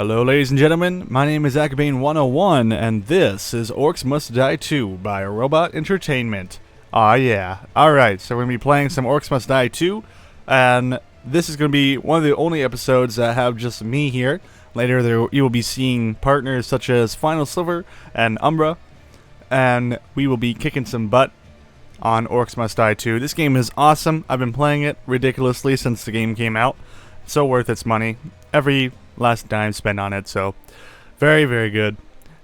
Hello ladies and gentlemen, my name is Akabane101 and this is Orcs Must Die 2 by Robot Entertainment. Aw yeah. Alright, so we're going to be playing some Orcs Must Die 2 and this is going to be one of the only episodes that have just me here. Later you will be seeing partners such as Final Silver and Umbra, and we will be kicking some butt on Orcs Must Die 2. This game is awesome. I've been playing it ridiculously since the game came out. So worth its money. Every last dime spent on it, so very, very good.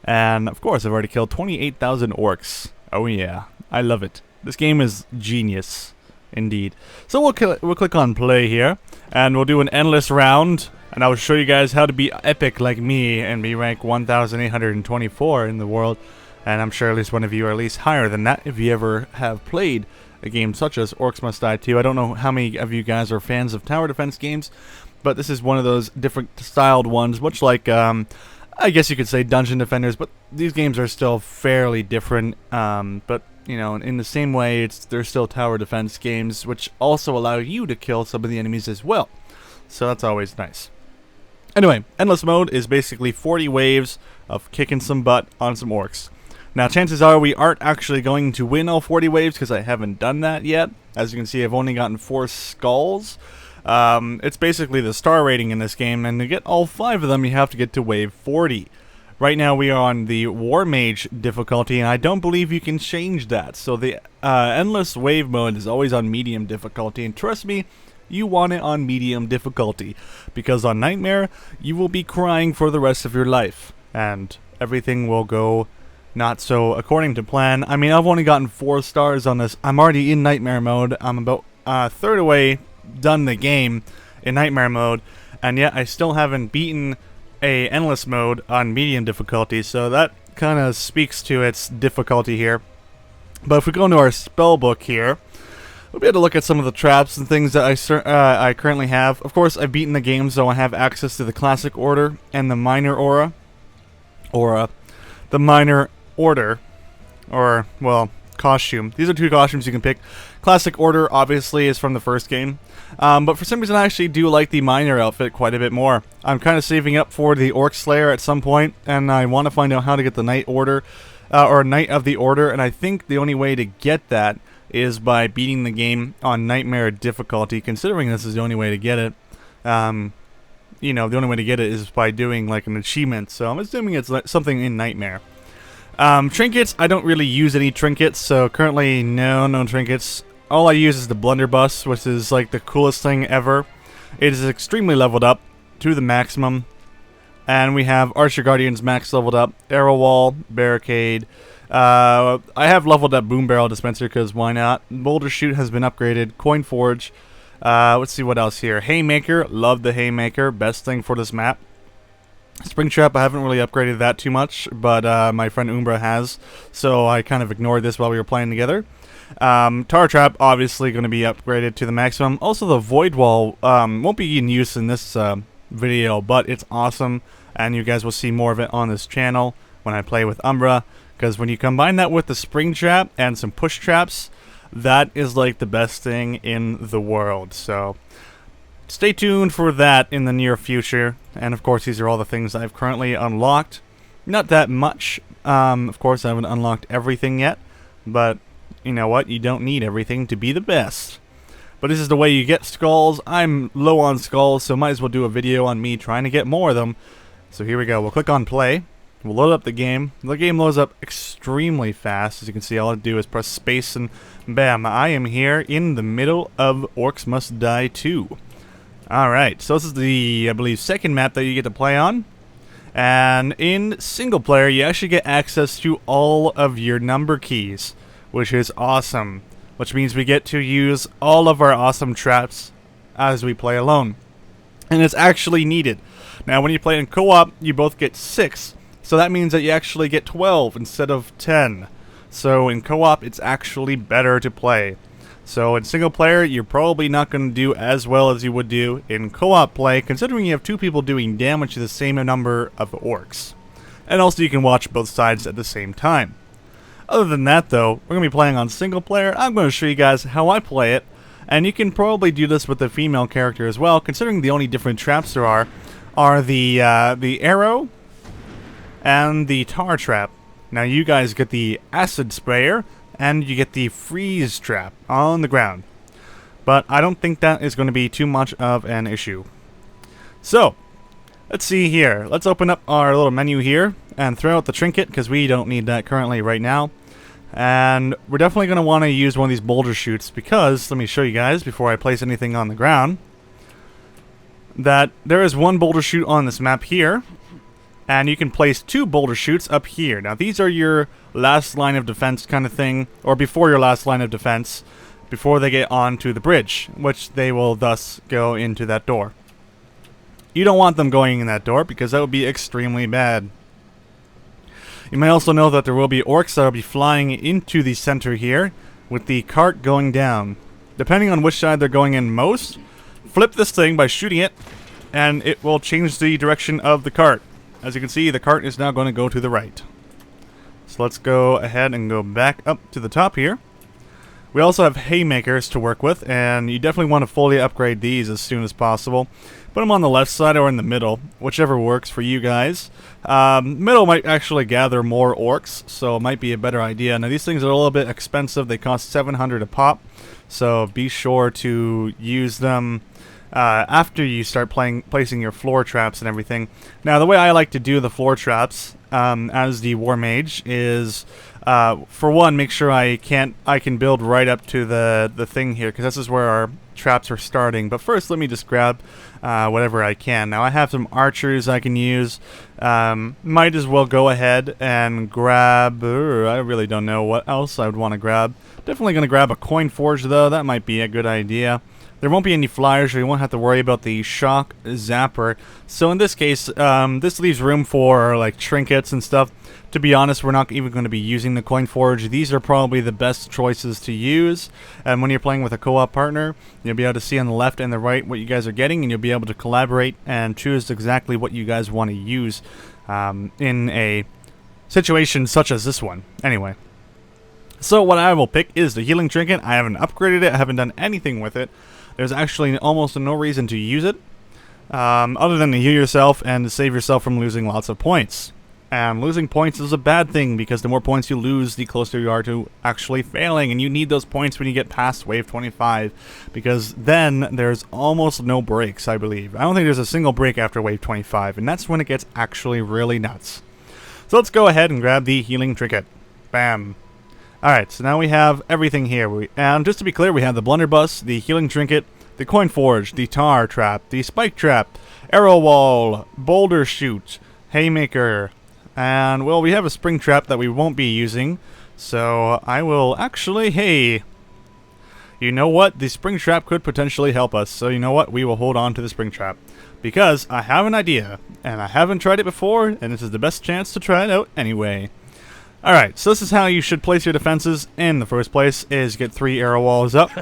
And of course, I've already killed 28,000 orcs. Oh yeah, I love it. This game is genius, indeed. So we'll click on play here, and we'll do an endless round, and I will show you guys how to be epic like me and be rank 1,824 in the world. And I'm sure at least one of you are at least higher than that if you ever have played a game such as Orcs Must Die 2. I don't know how many of you guys are fans of tower defense games, but this is one of those different styled ones, much like, I guess you could say Dungeon Defenders, but these games are still fairly different, but, you know, in the same way, they're still tower defense games, which also allow you to kill some of the enemies as well. So that's always nice. Anyway, Endless Mode is basically 40 waves of kicking some butt on some orcs. Now, chances are we aren't actually going to win all 40 waves because I haven't done that yet. As you can see, I've only gotten 4 skulls. It's basically the star rating in this game, and to get all 5 of them, you have to get to wave 40. Right now, we are on the War Mage difficulty, and I don't believe you can change that. So the Endless Wave mode is always on medium difficulty, and trust me, you want it on medium difficulty, because on Nightmare, you will be crying for the rest of your life, and everything will go not so according to plan. I mean, I've only gotten 4 stars on this. I'm already in Nightmare mode. I'm about a third away done the game in Nightmare mode, and yet I still haven't beaten a Endless mode on medium difficulty, so that kind of speaks to its difficulty here. But if we go into our spell book here, we'll be able to look at some of the traps and things that I currently have. Of course, I've beaten the game, so I have access to the Classic Order and the Minor Aura. The Minor Order, or, well, costume. These are 2 costumes you can pick. Classic Order, obviously, is from the first game. But for some reason, I actually do like the Minor outfit quite a bit more. I'm kind of saving up for the Orc Slayer at some point, and I want to find out how to get the Knight Order, or Knight of the Order, and I think the only way to get that is by beating the game on Nightmare difficulty, considering this is the only way to get it. You know, the only way to get it is by doing, like, an achievement, so I'm assuming it's like something in Nightmare. Trinkets, I don't really use any trinkets, so currently no trinkets. All I use is the blunderbuss, which is like the coolest thing ever. It is extremely leveled up to the maximum. And we have Archer Guardians max leveled up, Arrow Wall, Barricade. I have leveled up Boom Barrel Dispenser because why not? Boulder Chute has been upgraded, Coin Forge. Let's see what else here. Haymaker, love the Haymaker, best thing for this map. Springtrap, I haven't really upgraded that too much, but my friend Umbra has, so I kind of ignored this while we were playing together. Tar Trap, obviously going to be upgraded to the maximum. Also, the Void Wall won't be in use in this video, but it's awesome, and you guys will see more of it on this channel when I play with Umbra, because when you combine that with the Springtrap and some Push Traps, that is like the best thing in the world, so stay tuned for that in the near future. And of course, these are all the things I've currently unlocked. Not that much. Of course, I haven't unlocked everything yet. But you know what? You don't need everything to be the best. But this is the way you get skulls. I'm low on skulls, so might as well do a video on me trying to get more of them. So here we go. We'll click on play. We'll load up the game. The game loads up extremely fast. As you can see, all I do is press space and bam, I am here in the middle of Orcs Must Die 2. Alright, so this is the, I believe, second map that you get to play on. And in single player, you actually get access to all of your number keys, which is awesome. Which means we get to use all of our awesome traps as we play alone. And it's actually needed. Now, when you play in co-op, you both get 6. So that means that you actually get 12 instead of 10. So in co-op, it's actually better to play. So in single player, you're probably not going to do as well as you would do in co-op play, considering you have 2 people doing damage to the same number of orcs. And also you can watch both sides at the same time. Other than that though, we're going to be playing on single player. I'm going to show you guys how I play it, and you can probably do this with the female character as well, considering the only different traps there are are the arrow and the tar trap. Now you guys get the acid sprayer and you get the freeze trap on the ground. But I don't think that is going to be too much of an issue. So, let's see here. Let's open up our little menu here and throw out the trinket because we don't need that currently right now. And we're definitely going to want to use one of these boulder chutes because, let me show you guys before I place anything on the ground, that there is one boulder chute on this map here. And you can place 2 boulder chutes up here. Now these are your last line of defense kind of thing, or before your last line of defense, before they get onto the bridge, which they will thus go into that door. You don't want them going in that door because that would be extremely bad. You may also know that there will be orcs that will be flying into the center here with the cart going down. Depending on which side they're going in most, flip this thing by shooting it and it will change the direction of the cart. As you can see, the cart is now going to go to the right. So let's go ahead and go back up to the top here. We also have haymakers to work with, and you definitely want to fully upgrade these as soon as possible. Put them on the left side or in the middle, whichever works for you guys. Middle might actually gather more orcs, so it might be a better idea. Now these things are a little bit expensive. They cost 700 a pop, so be sure to use them after you start placing your floor traps and everything. Now, the way I like to do the floor traps as the war mage is, for one, make sure I can build right up to the thing here, because this is where our traps are starting. But first, let me just grab whatever I can. Now, I have some archers I can use. Might as well go ahead and grab, I really don't know what else I would want to grab. Definitely going to grab a coin forge, though. That might be a good idea. There won't be any flyers, so you won't have to worry about the shock zapper. So in this case, this leaves room for like trinkets and stuff. To be honest, we're not even going to be using the coin forge. These are probably the best choices to use. And when you're playing with a co-op partner, you'll be able to see on the left and the right what you guys are getting, and you'll be able to collaborate and choose exactly what you guys want to use in a situation such as this one. Anyway. So what I will pick is the healing trinket. I haven't upgraded it. I haven't done anything with it. There's actually almost no reason to use it, other than to heal yourself and to save yourself from losing lots of points. And losing points is a bad thing, because the more points you lose, the closer you are to actually failing. And you need those points when you get past wave 25, because then there's almost no breaks, I believe. I don't think there's a single break after wave 25, and that's when it gets actually really nuts. So let's go ahead and grab the healing trinket. Bam. Alright, so now we have everything here. And just to be clear, we have the blunderbuss, the healing trinket, the coin forge, the tar trap, the spike trap, arrow wall, boulder chute, haymaker, and, well, we have a spring trap that we won't be using. So I will actually, hey, you know what? The spring trap could potentially help us. So you know what? We will hold on to the spring trap. Because I have an idea, and I haven't tried it before, and this is the best chance to try it out anyway. Alright, so this is how you should place your defenses in the first place, is get 3 arrow walls up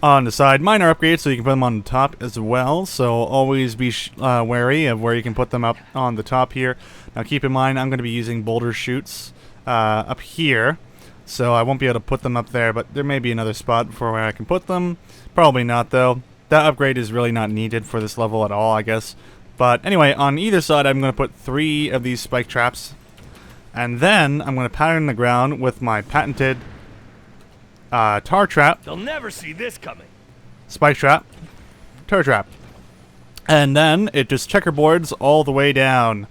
on the side. Mine are upgraded, so you can put them on the top as well, so always be wary of where you can put them up on the top here. Now keep in mind, I'm going to be using boulder chutes up here, so I won't be able to put them up there, but there may be another spot for where I can put them. Probably not, though. That upgrade is really not needed for this level at all, I guess. But anyway, on either side, I'm going to put 3 of these spike traps. And then I'm going to pattern the ground with my patented tar trap. They'll never see this coming. Spike trap. Tar trap. And then it just checkerboards all the way down.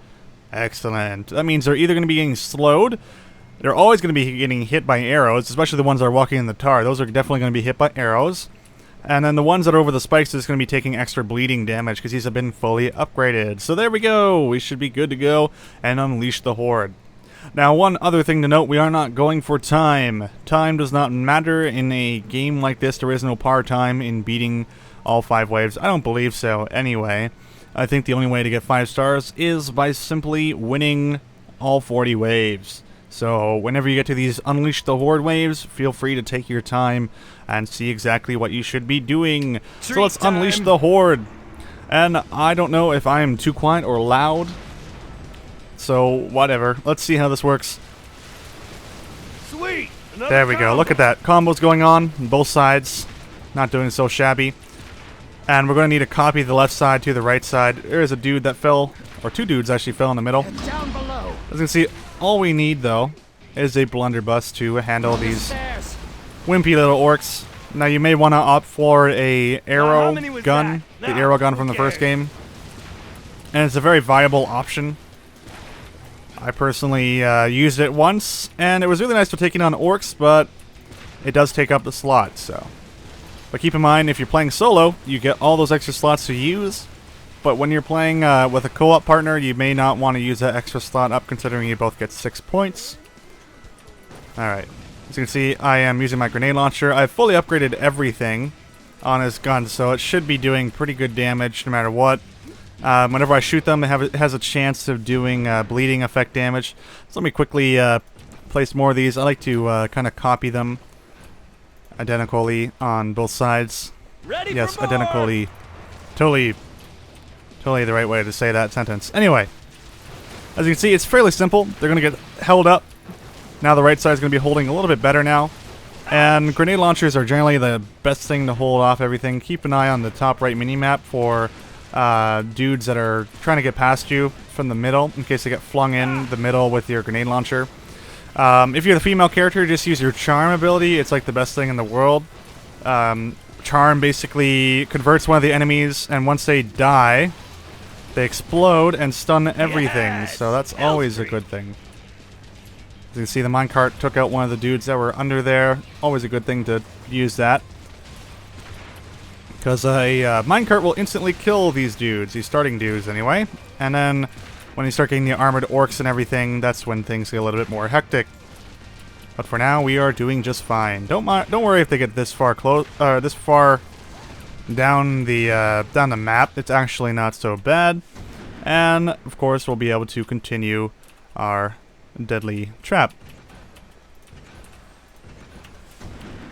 Excellent. That means they're either going to be getting slowed. They're always going to be getting hit by arrows, especially the ones that are walking in the tar. Those are definitely going to be hit by arrows. And then the ones that are over the spikes is going to be taking extra bleeding damage because these have been fully upgraded. So there we go. We should be good to go and unleash the horde. Now, one other thing to note, we are not going for time. Time does not matter in a game like this. There is no par time in beating all 5 waves. I don't believe so anyway. I think the only way to get 5 stars is by simply winning all 40 waves. So whenever you get to these Unleash the Horde waves, feel free to take your time and see exactly what you should be doing. So let's unleash the Horde. And I don't know if I am too quiet or loud. So, whatever. Let's see how this works. Sweet! There we go. Look at that. Combos going on both sides. Not doing so shabby. And we're going to need to copy the left side to the right side. There is a dude that fell, or two dudes actually fell in the middle. Down below. As you can see, all we need though is a blunderbuss to handle these wimpy little orcs. Now you may want to opt for a arrow gun, the arrow gun from the first game. And it's a very viable option. I personally used it once, and it was really nice for taking on orcs, but it does take up the slot, so. But keep in mind, if you're playing solo, you get all those extra slots to use. But when you're playing with a co-op partner, you may not want to use that extra slot up, considering you both get 6 points. Alright, as you can see, I am using my grenade launcher. I've fully upgraded everything on his gun, so it should be doing pretty good damage no matter what. Whenever I shoot them, it has a chance of doing bleeding effect damage. So let me quickly place more of these. I like to kind of copy them identically on both sides. Ready yes, for more. identically. Totally the right way to say that sentence. Anyway, as you can see, it's fairly simple. They're going to get held up. Now the right side is going to be holding a little bit better now. And grenade launchers are generally the best thing to hold off everything. Keep an eye on the top right minimap for dudes that are trying to get past you from the middle, in case they get flung in the middle with your grenade launcher. If you're the female character, just use your charm ability. It's like the best thing in the world. Charm basically converts one of the enemies, and once they die, they explode and stun everything. So that's always a good thing. As you can see, the minecart took out one of the dudes that were under there. Always a good thing to use that, because a minecart will instantly kill these dudes, these starting dudes anyway. And then when you start getting the armored orcs and everything, that's when things get a little bit more hectic. But for now, we are doing just fine. Don't worry if they get this far this far down the map. It's actually not so bad. And of course, we'll be able to continue our deadly trap.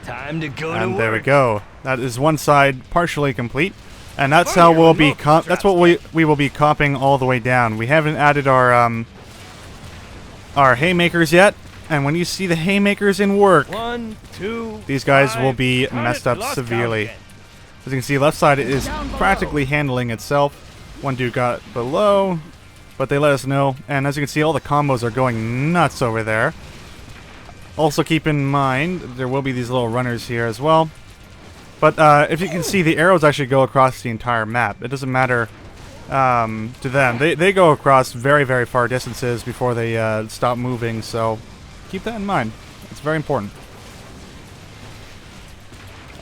Time to go to And work. there we go. That is one side partially complete. And that's how we'll be that's what we will be copying all the way down. We haven't added our haymakers yet, and when you see the haymakers in work, 1, 2, these guys 5, will be count messed it, up lost severely. count again. As you can see, left side is practically handling itself. One dude got below, but they let us know. And as you can see, all the combos are going nuts over there. Also keep in mind, there will be these little runners here as well. But if you can see, the arrows actually go across the entire map. It doesn't matter to them. They go across very, very far distances before they stop moving, so keep that in mind. It's very important.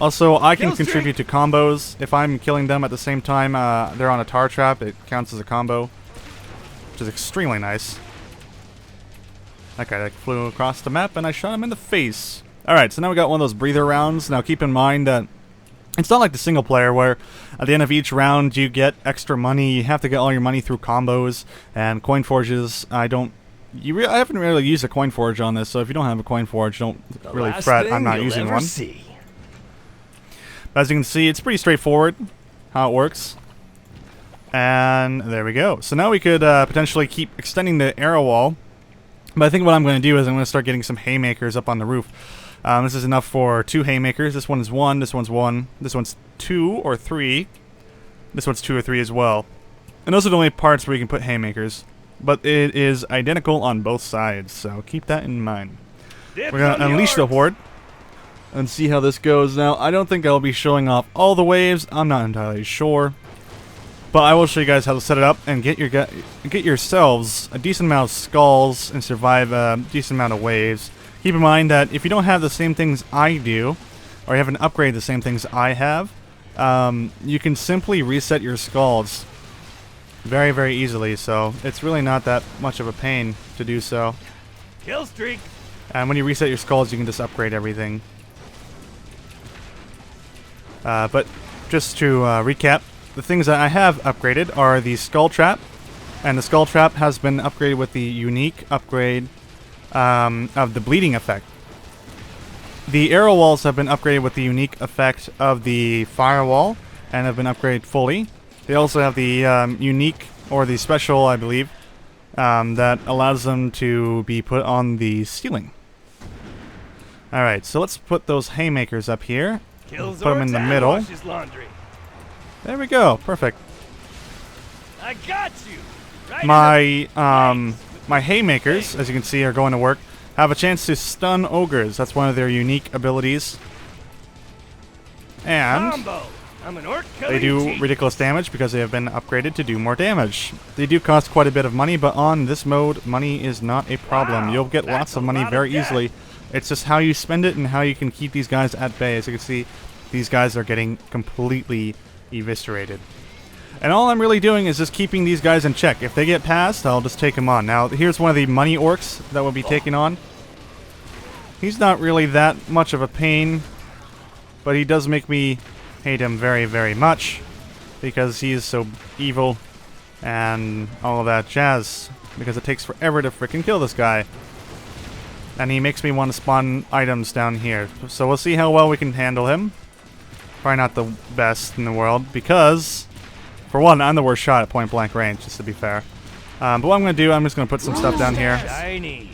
Also, I can contribute to combos. If I'm killing them at the same time they're on a tar trap, it counts as a combo, which is extremely nice. That guy flew across the map, and I shot him in the face. Alright, so now we got one of those breather rounds. Now keep in mind that it's not like the single player where at the end of each round you get extra money. You have to get all your money through combos and coin forges. I haven't really used a coin forge on this, so if you don't have a coin forge, don't really fret. I'm not using one. But as you can see, it's pretty straightforward how it works. And there we go. So now we could potentially keep extending the arrow wall. But I think what I'm going to do is I'm going to start getting some haymakers up on the roof. This is enough for 2 haymakers. This one is 1, this one's 1, this one's 2 or 3. This one's 2 or 3 as well. And those are the only parts where you can put haymakers. But it is identical on both sides, so keep that in mind. We're going to unleash the horde and see how this goes. Now, I don't think I'll be showing off all the waves. I'm not entirely sure. But I will show you guys how to set it up and get yourselves a decent amount of skulls and survive a decent amount of waves. Keep in mind that if you don't have the same things I do, or you haven't upgraded the same things I have, you can simply reset your skulls very, very easily. So it's really not that much of a pain to do so. Kill streak. And when you reset your skulls, you can just upgrade everything. But just to recap, the things that I have upgraded are the skull trap, and the skull trap has been upgraded with the unique upgrade of the bleeding effect. The arrow walls have been upgraded with the unique effect of the firewall and have been upgraded fully. They also have the unique, or the special, I believe, that allows them to be put on the ceiling. Alright, so let's put those haymakers up here. Put them in the middle. Go. There we go. Perfect. I got you. Right My haymakers, as you can see, are going to work. Have a chance to stun ogres. That's one of their unique abilities. And combo. I'm an orc they do ridiculous damage because they have been upgraded to do more damage. They do cost quite a bit of money, but on this mode, money is not a problem. Wow, You'll get lots of money very easily. It's just how you spend it and how you can keep these guys at bay. As you can see, these guys are getting completely eviscerated. And all I'm really doing is just keeping these guys in check. If they get past, I'll just take them on. Now, here's one of the money orcs that will be taken on. He's not really that much of a pain, but he does make me hate him very, very much because he is so evil and all of that jazz, because it takes forever to freaking kill this guy. And he makes me want to spawn items down here. So we'll see how well we can handle him. Probably not the best in the world because, for one, I'm the worst shot at point blank range, just to be fair. But what I'm going to do, I'm just going to put some stuff down here. Shiny.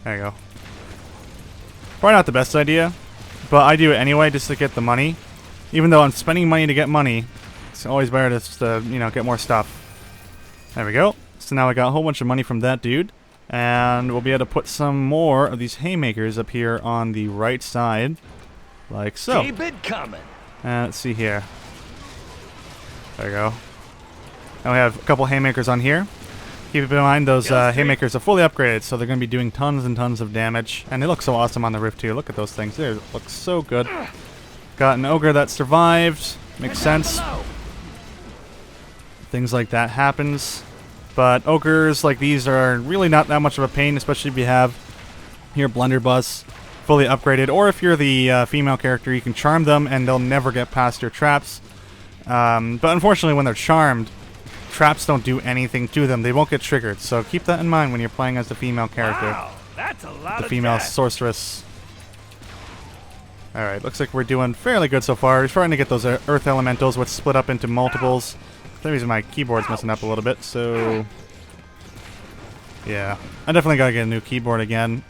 There you go. Probably not the best idea, but I do it anyway just to get the money. Even though I'm spending money to get money, it's always better to just, you know, get more stuff. There we go. So now I got a whole bunch of money from that dude. And we'll be able to put some more of these haymakers up here on the right side. Like so. Keep it coming. Let's see here. There we go. Now we have a couple haymakers on here. Keep in mind those haymakers are fully upgraded, so they're going to be doing tons and tons of damage. And they look so awesome on the rift too. Look at those things. They look so good. Got an ogre that survived. Makes sense. Things like that happens. But ogres like these are really not that much of a pain, especially if you have your blunderbuss fully upgraded. Or if you're the female character, you can charm them and they'll never get past your traps. But unfortunately, when they're charmed, traps don't do anything to them. They won't get triggered. So keep that in mind when you're playing as the female character. Wow, that's a lot The of female that. sorceress. Alright, looks like we're doing fairly good so far. We're starting to get those earth elementals, which split up into multiples. For some reason my keyboard's messing up a little bit, so... yeah. I definitely gotta get a new keyboard again.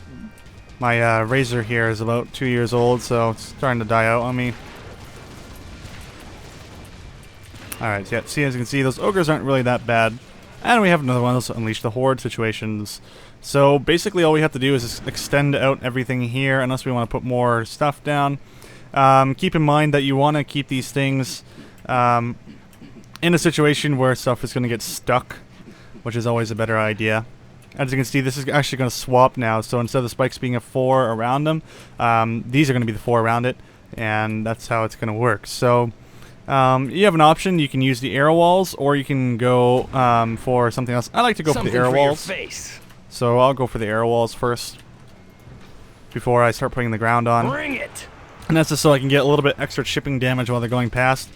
My Razor here is about 2 years old, so it's starting to die out on me. Alright, yeah, see, as you can see, those ogres aren't really that bad. And we have another one of those Unleash the Horde situations. So basically all we have to do is just extend out everything here, unless we want to put more stuff down. Keep in mind that you want to keep these things in a situation where stuff is going to get stuck, which is always a better idea. As you can see, this is actually going to swap now, so instead of the spikes being a 4 around them, these are going to be the 4 around it, and that's how it's going to work. So you have an option. You can use the arrow walls, or you can go for something else. I like to go for the arrow walls. So I'll go for the arrow walls first before I start putting the ground on. Bring it. And that's just so I can get a little bit extra chipping damage while they're going past.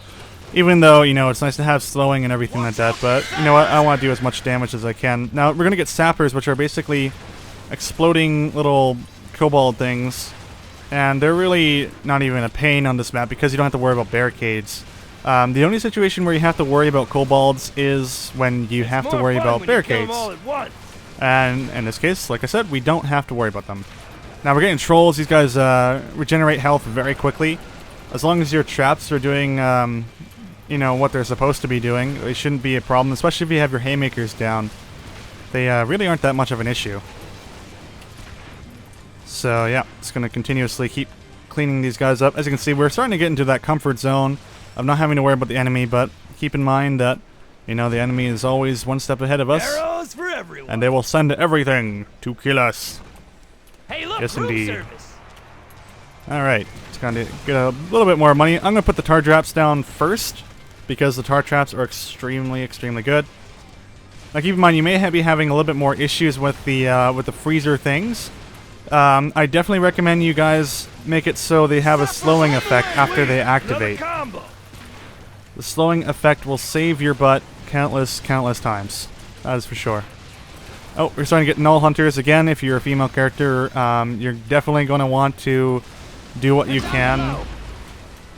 Even though, you know, it's nice to have slowing and everything like that, but you know what, I want to do as much damage as I can. Now, we're going to get sappers, which are basically exploding little kobold things. And they're really not even a pain on this map because you don't have to worry about barricades. The only situation where you have to worry about kobolds is when you have to worry about barricades. And in this case, like I said, we don't have to worry about them. Now we're getting trolls. These guys regenerate health very quickly. As long as your traps are doing, you know, what they're supposed to be doing, they shouldn't be a problem, especially if you have your haymakers down. They really aren't that much of an issue. So yeah, it's going to continuously keep cleaning these guys up. As you can see, we're starting to get into that comfort zone of not having to worry about the enemy, but keep in mind that, you know, the enemy is always one step ahead of us. Arrows for everyone. And they will send everything to kill us. Hey, look, Yes, room indeed. service. Alright, it's going to get a little bit more money. I'm going to put the tar traps down first, because the tar traps are extremely, extremely good. Now keep in mind, you may be having a little bit more issues with the freezer things. I definitely recommend you guys make it so they have a slowing effect after they activate. The slowing effect will save your butt countless times. That is for sure. Oh, we're starting to get null hunters again. If you're a female character, you're definitely going to want to do what you can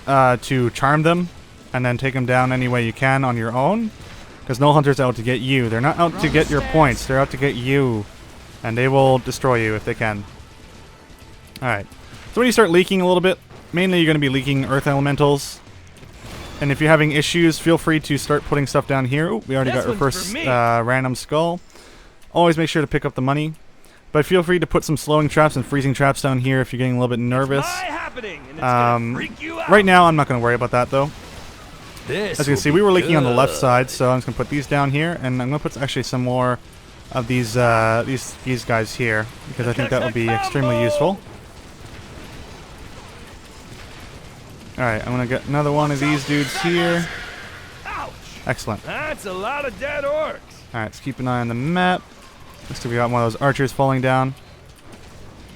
to charm them, and then take them down any way you can on your own. Because null hunters are out to get you. They're not out to get your points. They're out to get you, and they will destroy you if they can. All right. So when you start leaking a little bit, mainly you're going to be leaking earth elementals. And if you're having issues, feel free to start putting stuff down here. Ooh, we already got our first random skull. Always make sure to pick up the money. But feel free to put some slowing traps and freezing traps down here if you're getting a little bit nervous. Right now, I'm not going to worry about that, though. As you can see, we were leaking on the left side, so I'm just going to put these down here. And I'm going to put actually some more of these guys here, because I think that will be extremely useful. Alright, I'm going to get another one of these dudes here. Excellent. That's a lot of dead orcs. Alright, let's keep an eye on the map. Looks like we got one of those archers falling down.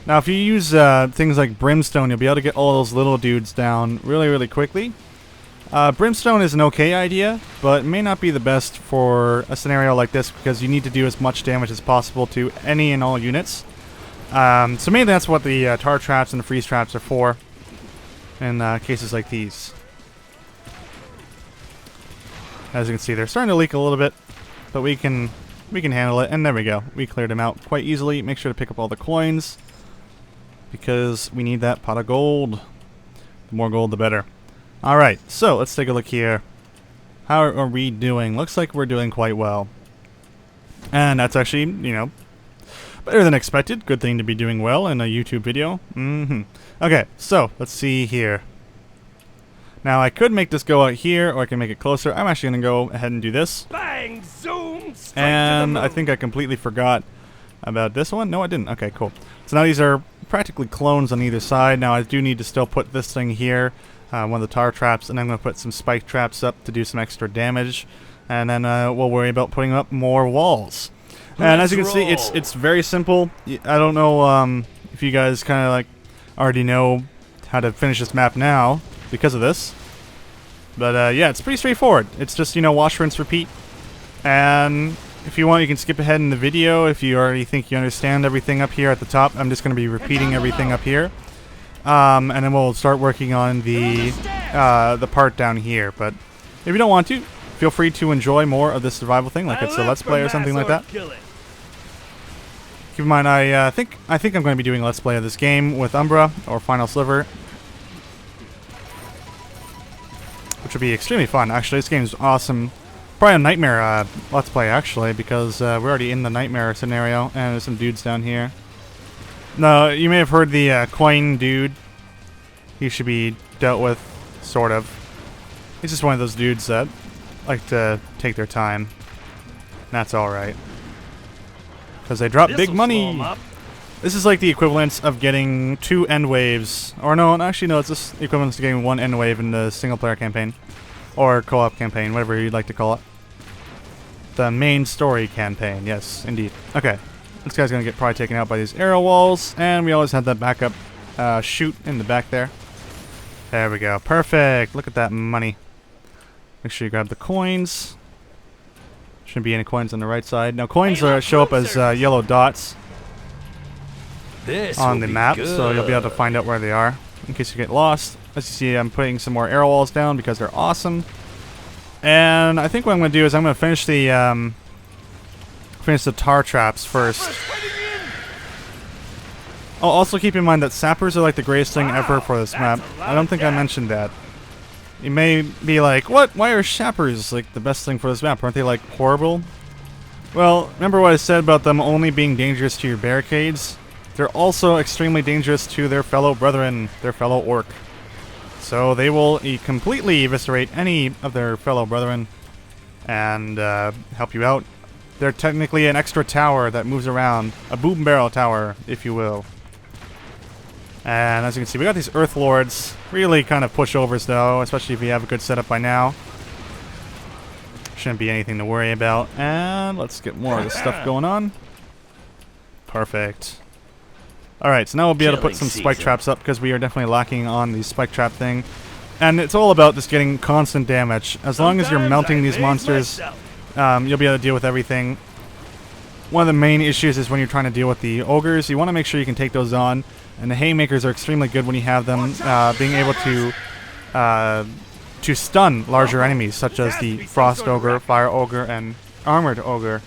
Now, if you use things like brimstone, you'll be able to get all those little dudes down really, really quickly. Brimstone is an okay idea, but may not be the best for a scenario like this because you need to do as much damage as possible to any and all units. So mainly that's what the tar traps and the freeze traps are for in cases like these. As you can see, they're starting to leak a little bit, but we can handle it. And there we go. We cleared them out quite easily. Make sure to pick up all the coins because we need that pot of gold. The more gold, the better. Alright, so let's take a look here. How are we doing? Looks like we're doing quite well. And that's actually, you know, better than expected. Good thing to be doing well in a YouTube video. Okay, so let's see here. Now I could make this go out here, or I can make it closer. I'm actually going to go ahead and do this. Bang, zoom, and I think I completely forgot about this one. No, I didn't. Okay, cool. So now these are practically clones on either side. Now I do need to still put this thing here. One of the tar traps, and I'm going to put some spike traps up to do some extra damage, and then we'll worry about putting up more walls. And as you can see, it's very simple. I don't know if you guys kind of like already know how to finish this map now because of this, but yeah, it's pretty straightforward. It's just, you know, wash, rinse, repeat. And if you want, you can skip ahead in the video if you already think you understand everything up here at the top. I'm just going to be repeating everything up here. And then we'll start working on the part down here. But if you don't want to, feel free to enjoy more of this survival thing, like it's a Let's Play or something like that. Keep in mind, I think I'm going to be doing a Let's Play of this game with Umbra or Final Sliver, which would be extremely fun. Actually, this game is awesome. Probably a Nightmare Let's Play, actually, because we're already in the Nightmare scenario, and there's some dudes down here. No, you may have heard the coin dude. He should be dealt with, sort of. He's just one of those dudes that like to take their time. And that's alright. Because they drop big money. This is like the equivalent of getting 2 end waves. Or no, actually no, it's just the equivalent to getting 1 end wave in the single player campaign. Or co-op campaign, whatever you'd like to call it. The main story campaign, yes, indeed. Okay. This guy's going to get probably taken out by these arrow walls, and we always have that backup chute in the back there. There we go. Perfect. Look at that money. Make sure you grab the coins. Shouldn't be any coins on the right side. Now, coins show up as yellow dots on the map, so you'll be able to find out where they are in case you get lost. As you see, I'm putting some more arrow walls down because they're awesome. And I think what I'm going to do is I'm going to finish the tar traps first. Oh, also keep in mind that sappers are like the greatest thing ever for this map. I don't think I mentioned that. You may be like, what? Why are sappers like the best thing for this map? Aren't they like horrible? Well, remember what I said about them only being dangerous to your barricades? They're also extremely dangerous to their fellow brethren, their fellow orc. So they will completely eviscerate any of their fellow brethren and help you out. They're technically an extra tower that moves around. A boom barrel tower, if you will. And as you can see, we got these Earth Lords. Really kind of pushovers, though, especially if you have a good setup by now. Shouldn't be anything to worry about. And let's get more of this stuff going on. Perfect. Alright, so now we'll be able to put some spike traps up because we are definitely lacking on the spike trap thing. And it's all about just getting constant damage. As long as you're melting these monsters, you'll be able to deal with everything. One of the main issues is when you're trying to deal with the ogres. You want to make sure you can take those on. And the haymakers are extremely good when you have them, being able to stun larger enemies, such as the frost ogre, fire ogre, and armored ogre.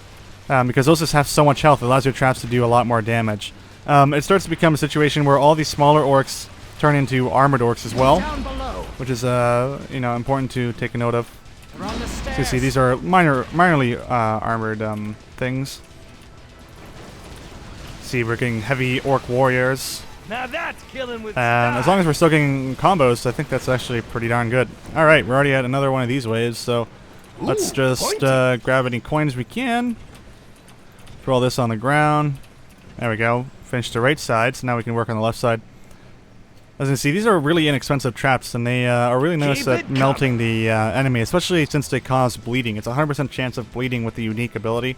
Because those just have so much health, it allows your traps to do a lot more damage. It starts to become a situation where all these smaller orcs turn into armored orcs as well. which is important to take a note of. They're on the So you stairs. see, these are minorly armored things. See, we're getting heavy orc warriors. Now that's killing with And style. as long as we're still getting combos, I think that's actually pretty darn good. Alright, we're already at another one of these waves, so let's just pointy. grab any coins we can. Throw all this on the ground. There we go. Finish the right side, so now we can work on the left side. As you can see, these are really inexpensive traps, and they are really nice Keep at it melting the enemy, especially since they cause bleeding. It's a 100% chance of bleeding with the unique ability,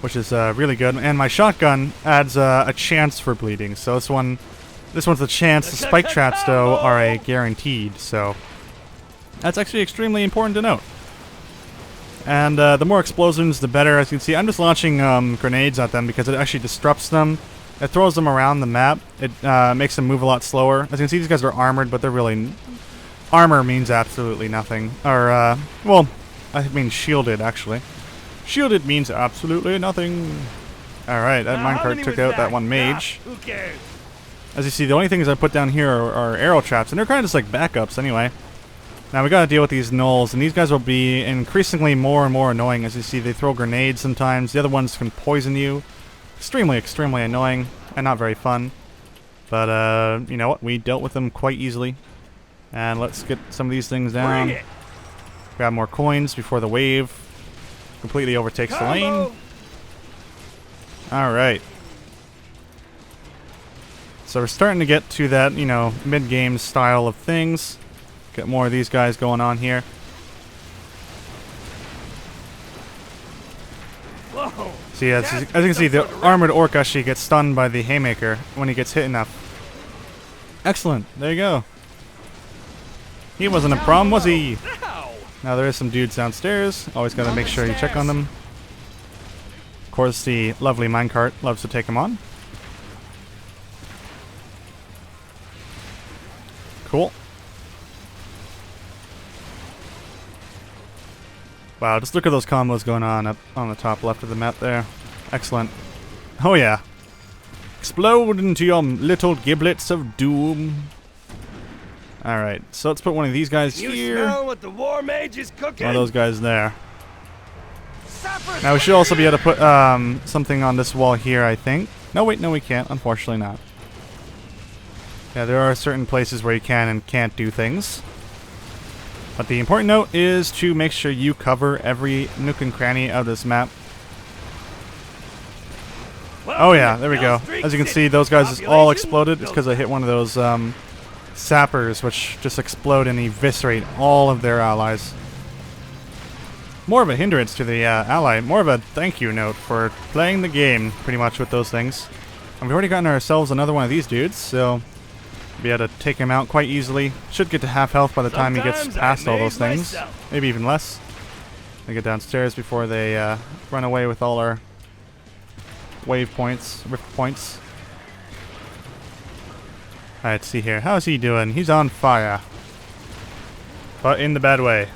which is really good. And my shotgun adds a chance for bleeding, so this one's a chance. The spike traps, though, are a guaranteed, so that's actually extremely important to note. And the more explosions, the better. As you can see, I'm just launching grenades at them because it actually disrupts them. It throws them around the map. It makes them move a lot slower. As you can see, these guys are armored, but they're really... Armor means absolutely nothing. Or, well, I mean shielded, actually. Shielded means absolutely nothing. Alright, that Now, how minecart many took was out that one Nah, mage. who cares? As you see, the only things I put down here are arrow traps, and they're kind of just like backups anyway. Now we gotta deal with these gnolls, and these guys will be increasingly more and more annoying. As you see, they throw grenades sometimes. The other ones can poison you. Extremely, extremely annoying, and not very fun. But, you know what? We dealt with them quite easily. And let's get some of these things down. Bring it. Grab more coins before the wave completely overtakes the lane. Combo. Alright. So we're starting to get to that, mid-game style of things. Get more of these guys going on here. Whoa. See, as you can see, the armored orc actually gets stunned by the haymaker when he gets hit enough. Excellent. There you go. He wasn't a problem, was he? Ow. Now there is some dudes downstairs. Always gotta make sure you check on them. Of course, the lovely minecart loves to take them on. Cool. Wow, just look at those combos going on up on the top left of the map there. Excellent. Oh yeah. Explode into your little giblets of doom. Alright, so let's put one of these guys You here. smell what the war mage is cooking? One of those guys there. Sappers Now we should also be able to put something on this wall here, I think. No, wait, no we can't. Unfortunately not. Yeah, there are certain places where you can and can't do things. But the important note is to make sure you cover every nook and cranny of this map. Oh yeah, there we go. As you can see, those guys all exploded. It's because I hit one of those sappers, which just explode and eviscerate all of their allies. More of a hindrance to the ally. More of a thank you note for playing the game, pretty much, with those things. And we've already gotten ourselves another one of these dudes, so be able to take him out quite easily. Should get to half health by the time he gets Sometimes I past all those amaze things. myself. Maybe even less. We get downstairs before they run away with all our wave points, rift points. Alright, let's see here. How's he doing? He's on fire. But in the bad way.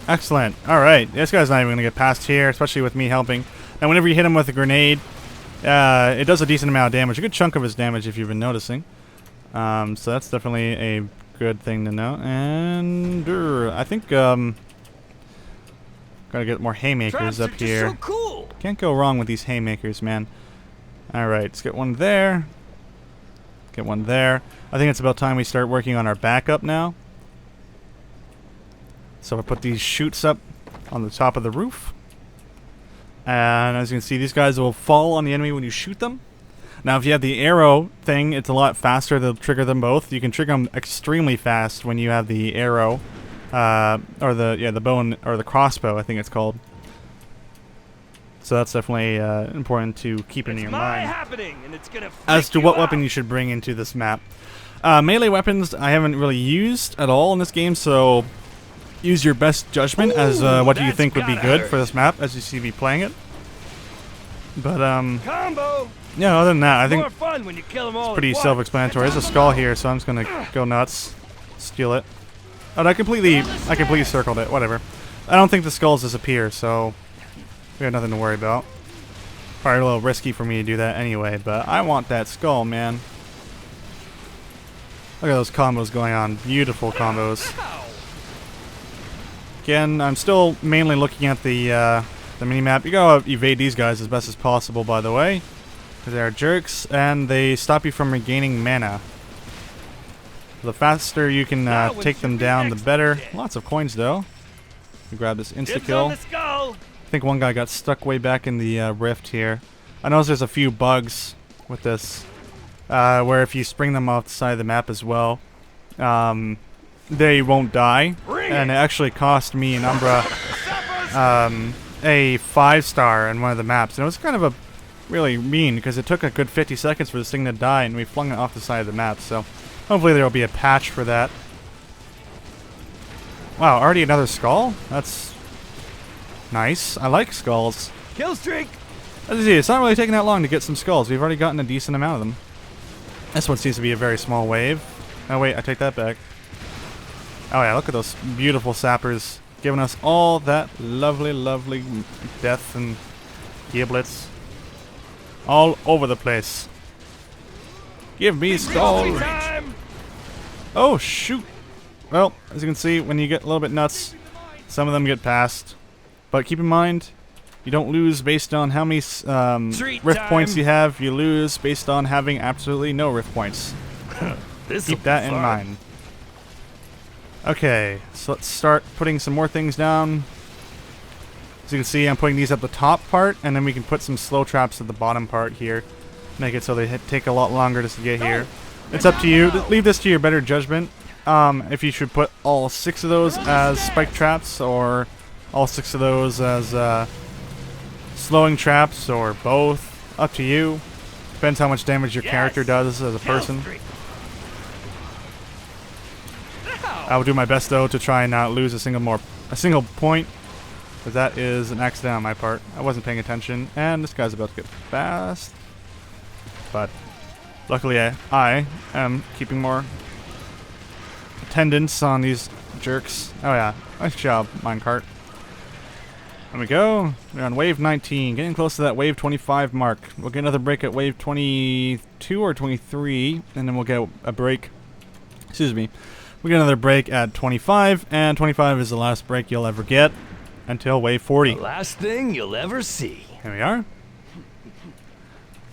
Excellent. Alright, this guy's not even going to get past here, especially with me helping. And whenever you hit him with a grenade, it does a decent amount of damage. A good chunk of his damage, if you've been noticing. So that's definitely a good thing to know. And I think gotta get more haymakers Traps up are just here. so cool. Can't go wrong with these haymakers, man. Alright, let's get one there. Get one there. I think it's about time we start working on our backup now. So I put these chutes up on the top of the roof. And as you can see, these guys will fall on the enemy when you shoot them. Now, if you have the arrow thing, it's a lot faster to trigger them both. You can trigger them extremely fast when you have the arrow, or the bow or the crossbow, I think it's called. So that's definitely important to keep in It's your my mind happening, and it's gonna as freak to you what out. weapon you should bring into this map. Melee weapons I haven't really used at all in this game, so use your best judgment as what do you that's think would be gotta good hurt. for this map as you see me playing it. But Combo. yeah, other than that, I think More fun when you kill them all. pretty at once. self-explanatory. There's a skull here, so I'm just gonna go nuts, steal it. Oh, I completely circled it. Whatever. I don't think the skulls disappear, so we have nothing to worry about. Probably a little risky for me to do that anyway, but I want that skull, man. Look at those combos going on. Beautiful combos. Again, I'm still mainly looking at the mini-map. You gotta evade these guys as best as possible, by the way. Because they are jerks, and they stop you from regaining mana. The faster you can take them down, the better. Lots of coins, though. You grab this insta-kill. I think one guy got stuck way back in the rift here. I know there's a few bugs with this, where if you spring them off the side of the map as well, they won't die. And it actually cost me an Umbra a 5-star in one of the maps. And it was kind of a really mean because it took a good 50 seconds for this thing to die, and we flung it off the side of the map. So hopefully there will be a patch for that. Wow, already another skull? That's nice. I like skulls. Kill streak. As you see, it's not really taking that long to get some skulls. We've already gotten a decent amount of them. This one seems to be a very small wave. Oh wait, I take that back. Oh yeah, look at those beautiful sappers giving us all that lovely, lovely death and giblets all over the place. Give me skulls. Oh shoot. Well, as you can see, when you get a little bit nuts, some of them get past. But keep in mind, you don't lose based on how many rift points you have. You lose based on having absolutely no rift points. Keep that in mind. Okay, so let's start putting some more things down. As you can see, I'm putting these at the top part, and then we can put some slow traps at the bottom part here. Make it so they take a lot longer just to get here. It's up to you. Leave this to your better judgment. If you should put all 6 of those as spike traps, or all 6 of those as slowing traps, or both. Up to you. Depends how much damage your character does as a person. I will do my best though to try and not lose a single point, because that is an accident on my part. I wasn't paying attention, and this guy's about to get fast. But luckily, I am keeping more attendance on these jerks. Oh yeah, nice job, minecart. There we go. We're on wave 19, getting close to that wave 25 mark. We'll get another break at wave 22 or 23, and then we'll get a break. Excuse me. We get another break at 25, and 25 is the last break you'll ever get until wave 40. The last thing you'll ever see. Here we are.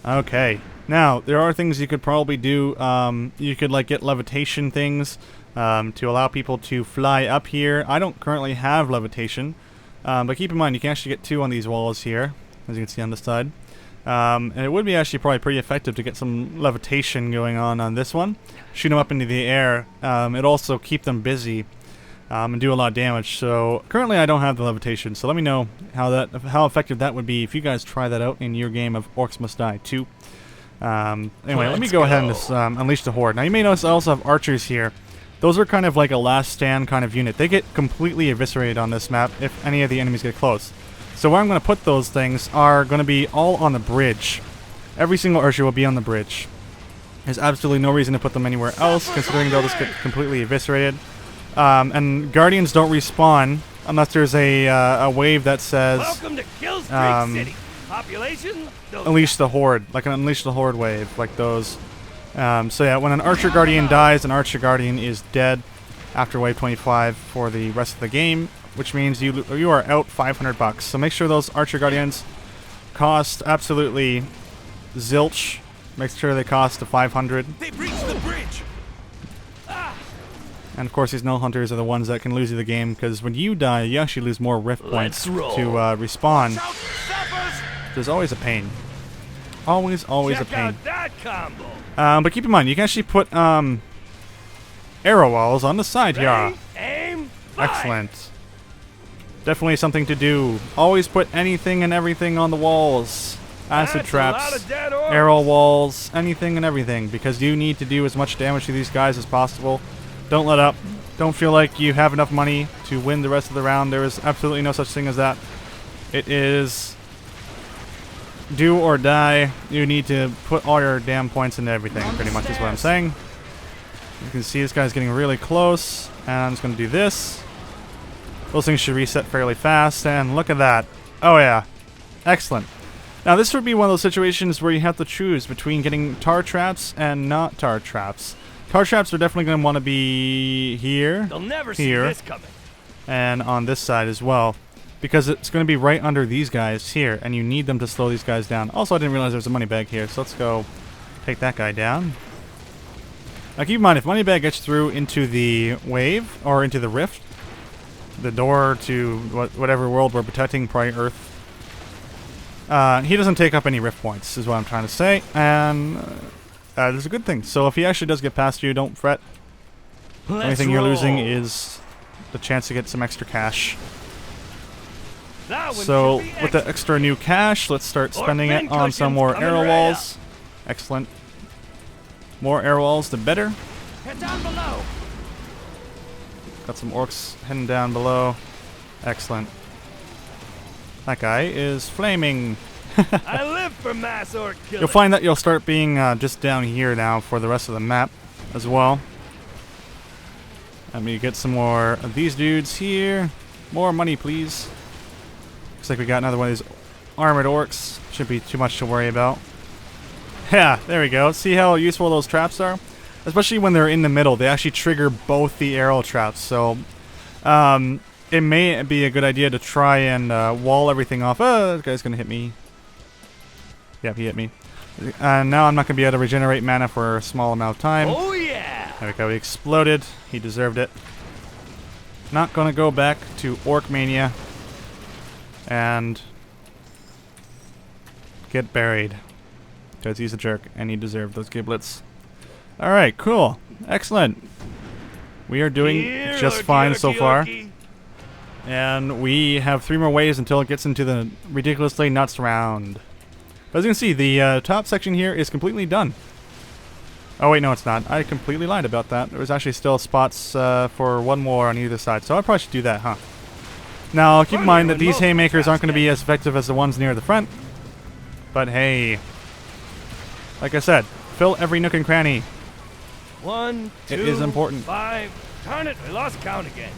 Okay. Now, there are things you could probably do. You could like get levitation things to allow people to fly up here. I don't currently have levitation, but keep in mind you can actually get 2 on these walls here, as you can see on this side. And it would be actually probably pretty effective to get some levitation going on this one. Shoot them up into the air. It'd also keep them busy and do a lot of damage. So currently I don't have the levitation, so let me know how effective that would be if you guys try that out in your game of Orcs Must Die 2. Anyway, let me go ahead and just unleash the horde. Now you may notice I also have archers here. Those are kind of like a last stand kind of unit. They get completely eviscerated on this map if any of the enemies get close. So where I'm going to put those things are going to be all on the bridge. Every single archer will be on the bridge. There's absolutely no reason to put them anywhere else, considering they'll just get completely eviscerated. And guardians don't respawn unless there's a wave that says Welcome to Kill Streak City. Population? Unleash the Horde, like an Unleash the Horde wave, like those. So yeah, when an Archer Guardian dies, an Archer Guardian is dead after wave 25 for the rest of the game, which means you are out $500. So make sure those Archer Guardians cost absolutely zilch. Make sure they cost the 500. They breached the bridge. And of course, these Null Hunters are the ones that can lose you the game, because when you die, you actually lose more Rift points to respawn. There's always a pain. Always a pain. Out that combo. But keep in mind, you can actually put arrow walls on the side here. Aim, fire. Excellent. Definitely something to do. Always put anything and everything on the walls. Acid traps, arrow walls, anything and everything, because you need to do as much damage to these guys as possible. Don't let up. Don't feel like you have enough money to win the rest of the round. There is absolutely no such thing as that. It is do or die. You need to put all your damn points into everything, pretty much is what I'm saying. You can see this guy's getting really close, and I'm just going to do this. Those things should reset fairly fast, and look at that. Oh yeah. Excellent. Now this would be one of those situations where you have to choose between getting tar traps and not tar traps. Car traps are definitely going to want to be here, They'll never see here, this coming. and on this side as well. Because it's going to be right under these guys here, and you need them to slow these guys down. Also, I didn't realize there's a money bag here, so let's go take that guy down. Now keep in mind, if money bag gets through into the wave, or into the rift, the door to whatever world we're protecting, probably Earth, he doesn't take up any rift points, is what I'm trying to say, and that is a good thing. So if he actually does get past you, don't fret. The only thing you're losing is the chance to get some extra cash. So with the extra new cash, let's start spending it on some more arrow walls. Excellent. More arrow walls, the better. Head down below. Got some orcs heading down below. Excellent. That guy is flaming. I live for mass orc killing. You'll find that you'll start being just down here now for the rest of the map as well. Let me get some more of these dudes here. More money, please. Looks like we got another one of these armored orcs. Shouldn't be too much to worry about. Yeah, there we go. See how useful those traps are? Especially when they're in the middle. They actually trigger both the arrow traps. So, it may be a good idea to try and wall everything off. Oh, that guy's going to hit me. Yep, he hit me. Now I'm not going to be able to regenerate mana for a small amount of time. Oh, yeah. There we go. He exploded. He deserved it. Not going to go back to Orc Mania and get buried. Because he's a jerk and he deserved those giblets. Alright, cool. Excellent. We are doing just fine so far. And we have 3 more waves until it gets into the ridiculously nuts round. But as you can see, the top section here is completely done. Oh wait, no it's not. I completely lied about that. There was actually still spots for 1 more on either side. So I probably should do that, huh? Now, keep in mind that these haymakers aren't going to be as effective as the ones near the front. But hey, like I said, fill every nook and cranny. 1, 2, It is important. 5. Darn it, I lost count again.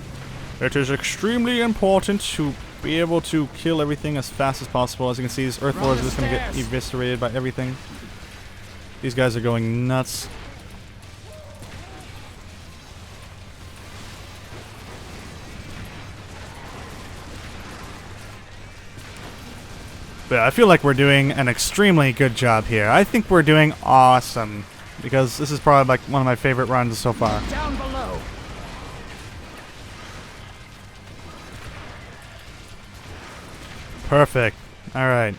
It is extremely important to be able to kill everything as fast as possible. As you can see, these earth lords are just going to get eviscerated by everything. These guys are going nuts. But I feel like we're doing an extremely good job here. I think we're doing awesome. Because this is probably like one of my favorite runs so far. Down below. Perfect. Alright.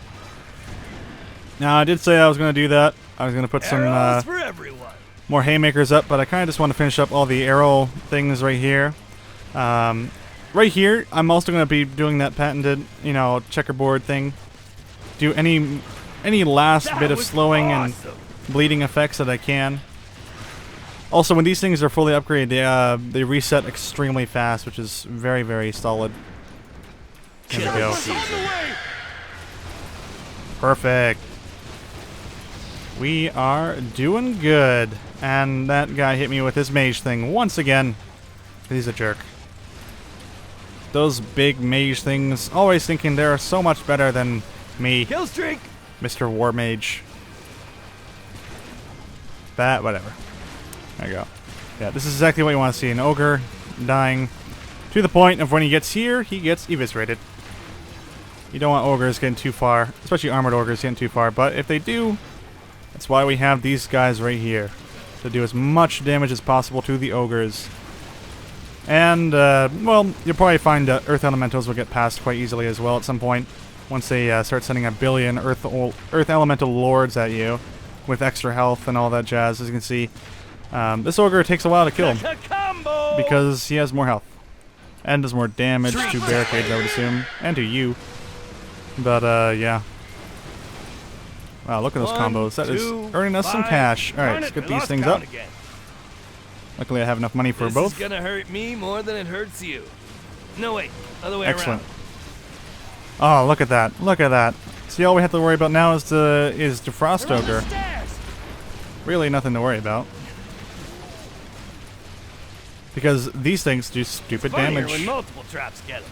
Now, I did say I was going to do that. I was going to put some for everyone. more haymakers up, but I kind of just want to finish up all the arrow things right here. Right here, I'm also going to be doing that patented, you know, checkerboard thing. Do any last bit of slowing and bleeding effects that I can. Also, when these things are fully upgraded, they reset extremely fast, which is very, very solid. There we go. Perfect. We are doing good. And that guy hit me with his mage thing once again. He's a jerk. Those big mage things, always thinking they're so much better than me, Kill streak. Mr. War Mage. That, whatever. There you go. Yeah, this is exactly what you want to see. An ogre dying to the point of when he gets here, he gets eviscerated. You don't want ogres getting too far, especially armored ogres getting too far, but if they do, that's why we have these guys right here. To do as much damage as possible to the ogres. And, well, you'll probably find Earth Elementals will get past quite easily as well at some point. Once they start sending a billion Earth Elemental Lords at you with extra health and all that jazz, as you can see. This ogre takes a while to kill him because he has more health. And does more damage to barricades, I would assume. And to you. But, yeah. Wow, look at those combos. That is earning us some cash. Alright, let's get these things up. Luckily, I have enough money for both. This is gonna hurt me more than it hurts you. No, wait. Other way Excellent. around. Oh, look at that. Look at that. See, all we have to worry about now is the Frost Ogre. Really nothing to worry about. Because these things do stupid damage. When multiple traps get him.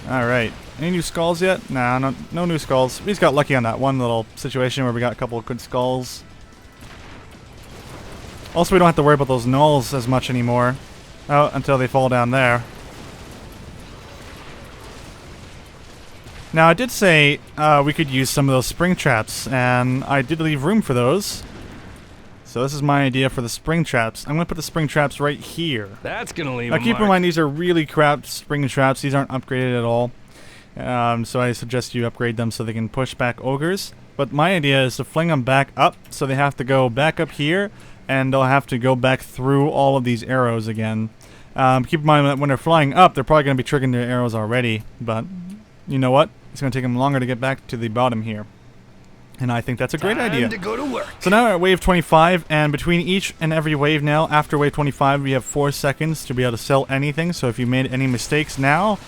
Alright. Any new skulls yet? Nah, no new skulls. We just got lucky on that one little situation where we got a couple of good skulls. Also, we don't have to worry about those gnolls as much anymore. Oh, until they fall down there. Now, I did say we could use some of those spring traps, and I did leave room for those. So this is my idea for the spring traps. I'm going to put the spring traps right here. That's gonna leave Now, a keep in mark. mind, these are really crap spring traps. These aren't upgraded at all. So I suggest you upgrade them so they can push back ogres. But my idea is to fling them back up, so they have to go back up here, and they'll have to go back through all of these arrows again. Keep in mind that when they're flying up, they're probably going to be triggering their arrows already. But you know what? It's going to take them longer to get back to the bottom here. And I think that's a great idea. Time to go to work. So now we're at wave 25, and between each and every wave now, after wave 25, we have 4 seconds to be able to sell anything. So if you made any mistakes now,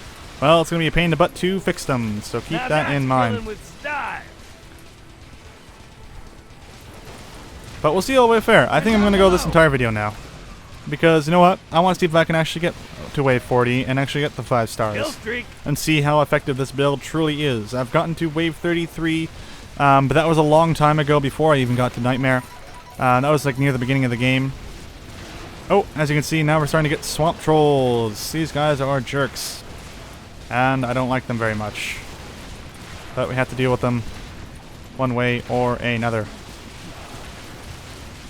well, it's going to be a pain in the butt to fix them. So keep Now that in that's mind. killing with style. But we'll see all the way fair. I think I'm going to go this entire video now. Because, you know what? I want to see if I can actually get to wave 40 and actually get the 5 Kill stars. streak. And see how effective this build truly is. I've gotten to wave 33, but that was a long time ago before I even got to Nightmare. That was like near the beginning of the game. Oh, as you can see, now we're starting to get swamp trolls. These guys are jerks. And I don't like them very much. But we have to deal with them one way or another.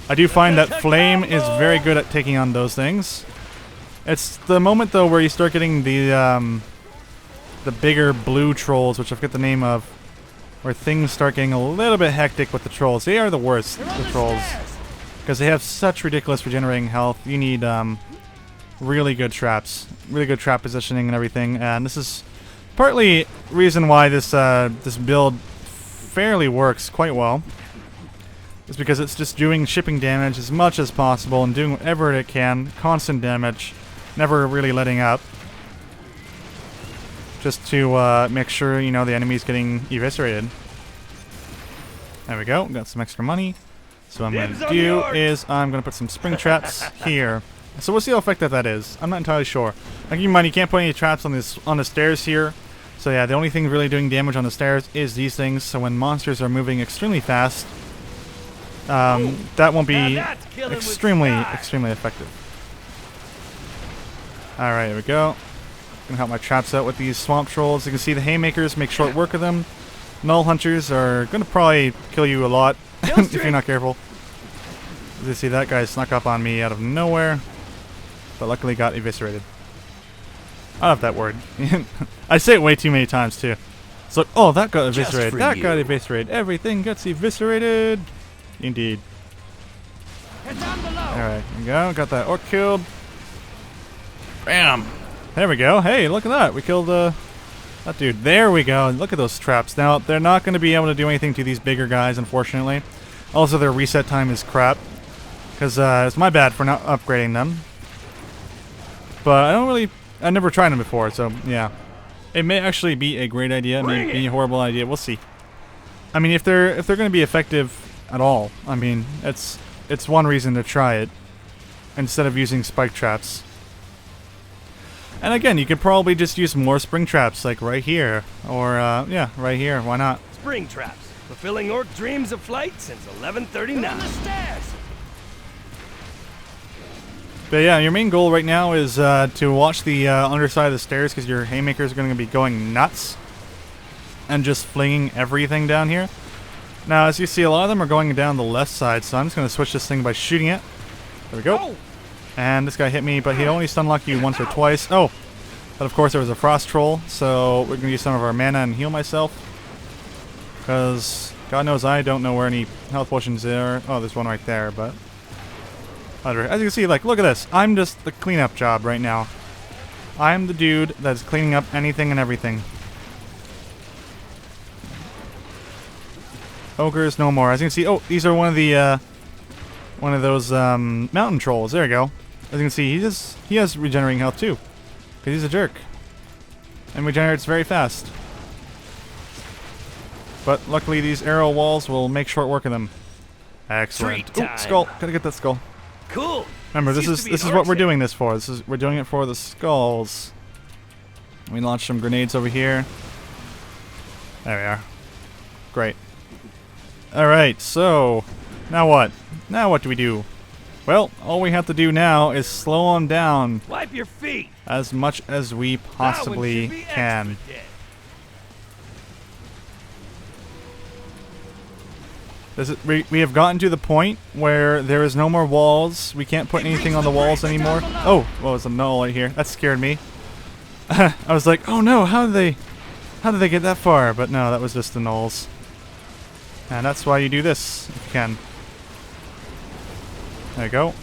I do find that Flame is very good at taking on those things. It's the moment though where you start getting the bigger blue trolls, which I forget the name of, where things start getting a little bit hectic with the trolls. They are the worst, the trolls, because they have such ridiculous regenerating health. You need really good traps, really good trap positioning and everything. And this is partly reason why this this build fairly works quite well. It's because it's just doing shipping damage as much as possible and doing whatever it can, constant damage, never really letting up. Just to make sure, you know, the enemy's getting eviscerated. There we go, got some extra money. So what I'm going to do is I'm going to put some spring traps here. So we'll see how effective that is. I'm not entirely sure. Now keep in mind, you can't put any traps on the stairs here. So yeah, the only thing really doing damage on the stairs is these things. So when monsters are moving extremely fast, that won't be extremely effective. Alright, here we go. Gonna help my traps out with these swamp trolls. You can see the haymakers make short work of them. Null hunters are gonna probably kill you a lot if you're not careful. As you see, that guy snuck up on me out of nowhere, but luckily got eviscerated. I love that word. I say it way too many times too. It's like, oh, that got eviscerated. That got eviscerated. Everything gets eviscerated. Indeed. Alright, here we go. Got that orc killed. Bam! There we go. Hey, look at that. We killed that dude. There we go. Look at those traps. Now, they're not going to be able to do anything to these bigger guys, unfortunately. Also, their reset time is crap. Because it's my bad for not upgrading them. But I never tried them before, so yeah. It may actually be a great idea. It may be a horrible idea. We'll see. I mean, if they're going to be effective at all, I mean, it's one reason to try it instead of using spike traps. And again, you could probably just use more spring traps, like right here, or yeah, right here. Why not? Spring traps, fulfilling orc dreams of flight since 1139. But yeah, your main goal right now is to watch the underside of the stairs, because your haymakers are going to be going nuts and just flinging everything down here. Now, as you see, a lot of them are going down the left side, so I'm just going to switch this thing by shooting it. There we go. Oh. And this guy hit me, but he only stun locked you once or twice. Oh, but of course there was a frost troll, so we're going to use some of our mana and heal myself. Because God knows I don't know where any health potions are. Oh, there's one right there, but... As you can see, like, look at this. I'm just the cleanup job right now. I'm the dude that's cleaning up anything and everything. Ogres no more. As you can see, oh, these are one of those mountain trolls. There you go. As you can see, he has regenerating health too, because he's a jerk, and regenerates very fast. But luckily, these arrow walls will make short work of them. Excellent. Ooh, skull. Gotta get that skull. Cool. Remember, this is what we're doing this for. We're doing it for the skulls. We launch some grenades over here. There we are. Great. Alright, so now what? Now what do we do? Well, all we have to do now is slow them down Wipe your feet. as much as we That one possibly should be can. extra dead. We have gotten to the point where there is no more walls. We can't put anything on the walls anymore. Oh, well, there's a null right here. That scared me. I was like, oh no, how did they get that far? But no, that was just the nulls. And that's why you do this, if you can. There you go.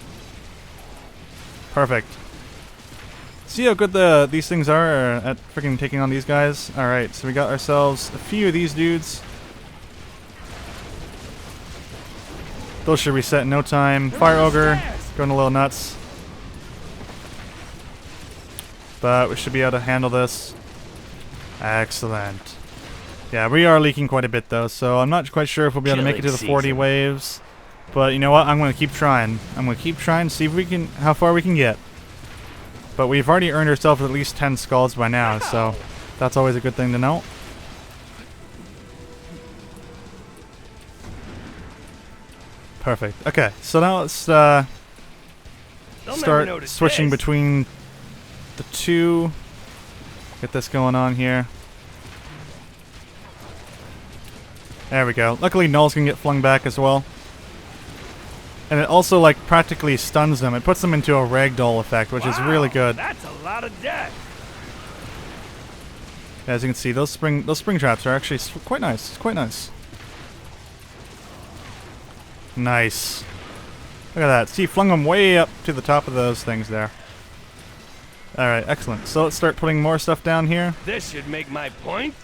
Perfect. See how good these things are at freaking taking on these guys? Alright, so we got ourselves a few of these dudes. Those should reset in no time. Fire Ogre, going a little nuts. But we should be able to handle this. Excellent. Yeah, we are leaking quite a bit though, so I'm not quite sure if we'll be able to make it to the 40 waves. But you know what? I'm going to keep trying. I'm going to keep trying to see if we can, how far we can get. But we've already earned ourselves at least 10 skulls by now, so that's always a good thing to know. Perfect. Okay, so now let's start switching between the two. Get this going on here. There we go. Luckily, nulls can get flung back as well. And it also, like, practically stuns them. It puts them into a ragdoll effect, which is really good. That's a lot of death. As you can see, those spring traps are actually quite nice. Quite nice. Nice. Look at that. See, flung them way up to the top of those things there. Alright, excellent. So let's start putting more stuff down here. This should make my point.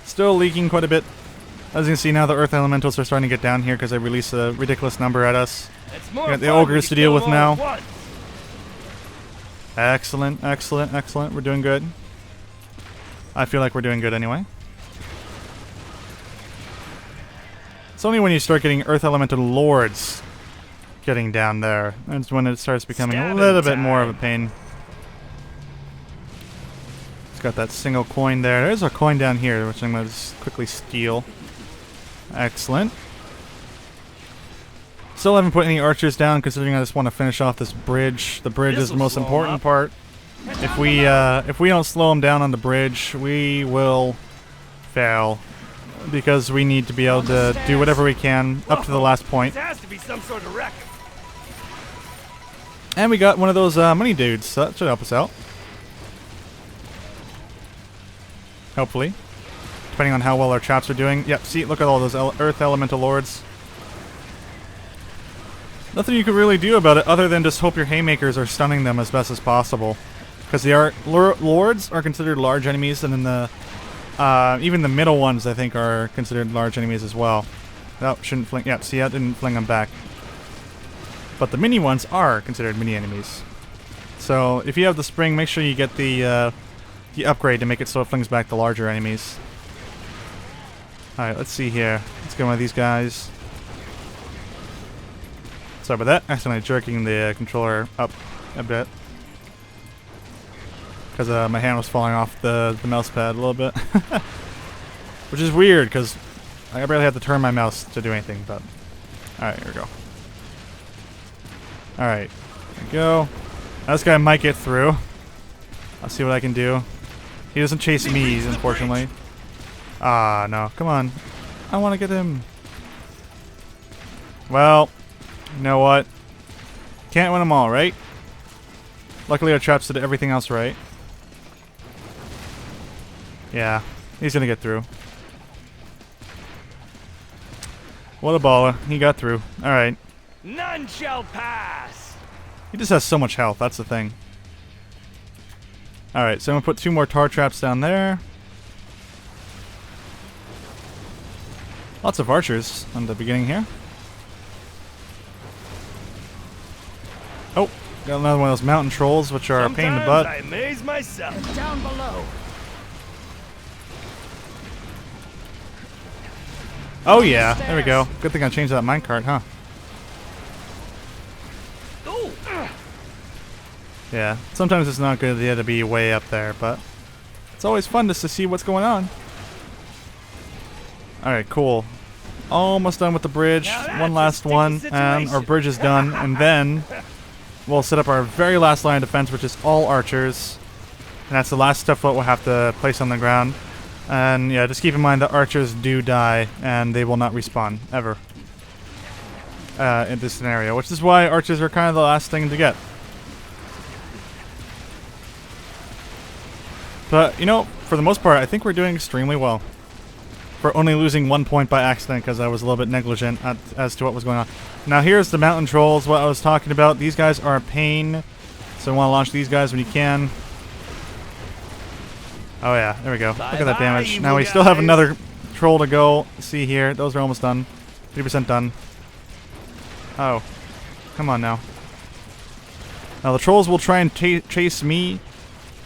Still leaking quite a bit. As you can see now, the Earth Elementals are starting to get down here because they release a ridiculous number at us. It's more We got the fun when ogres you to deal kill with them all now. at once. Excellent, excellent, excellent. We're doing good. I feel like we're doing good anyway. It's only when you start getting Earth Elemental Lords getting down there. That's when it starts becoming a little bit more of a pain. It's got that single coin there. There's a coin down here, which I'm going to just quickly steal. Excellent. Still haven't put any archers down, considering I just want to finish off this bridge. The bridge is the most important part. If we don't slow them down on the bridge, we will fail. Because we need to be able to do whatever we can up to the last point. This has to be some sort of wreck. And we got one of those money dudes, so that should help us out. Hopefully. Depending on how well our traps are doing. Yep, see, look at all those Earth Elemental Lords. Nothing you can really do about it other than just hope your haymakers are stunning them as best as possible. Because the Lords are considered large enemies, and then the even the middle ones, I think, are considered large enemies as well. Oh, shouldn't fling. Yeah, see, I didn't fling them back. But the mini ones are considered mini enemies. So, if you have the spring, make sure you get the upgrade to make it so it flings back the larger enemies. Alright, let's see here. Let's get one of these guys. Sorry about that. Accidentally jerking the controller up a bit. Because my hand was falling off the mouse pad a little bit. Which is weird, because I barely have to turn my mouse to do anything, but... Alright, here we go. Alright, there we go. Now this guy might get through. I'll see what I can do. He doesn't chase me, unfortunately. Ah, no. Come on. I want to get him. Well, you know what? Can't win them all, right? Luckily our traps did everything else right. Yeah, he's gonna get through. What a baller. He got through. Alright. None shall pass. He just has so much health, that's the thing. Alright, so I'm gonna put 2 more tar traps down there. Lots of archers on the beginning here. Oh, got another one of those mountain trolls, which are a pain in the butt. I amaze myself. Down below. Oh yeah, there we go. Good thing I changed that minecart, huh? Yeah, sometimes it's not a good idea to be way up there, but it's always fun just to see what's going on. Alright, cool. Almost done with the bridge. Now that's One a last sticky one, and situation. our bridge is done. And then we'll set up our very last line of defense, which is all archers. And that's the last stuff that we'll have to place on the ground. And yeah, just keep in mind that archers do die, and they will not respawn, ever. In this scenario, which is why archers are kind of the last thing to get. But, you know, for the most part, I think we're doing extremely well. For only losing 1 point by accident because I was a little bit negligent as to what was going on. Now here's the mountain trolls, what I was talking about. These guys are a pain, so you want to launch these guys when you can. Oh yeah, there we go. Look at that damage. Now we still have another troll to go. See here, those are almost done. 3% done. Oh, come on now. Now the trolls will try and chase me,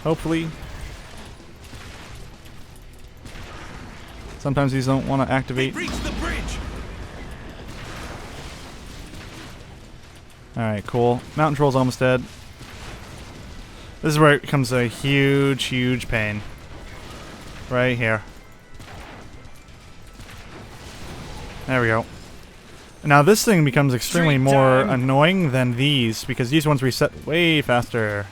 hopefully. Sometimes these don't want to activate. Alright, cool. Mountain troll's almost dead. This is where it becomes a huge, huge pain. Right here. There we go. Now this thing becomes extremely more annoying than these, because these ones reset way faster.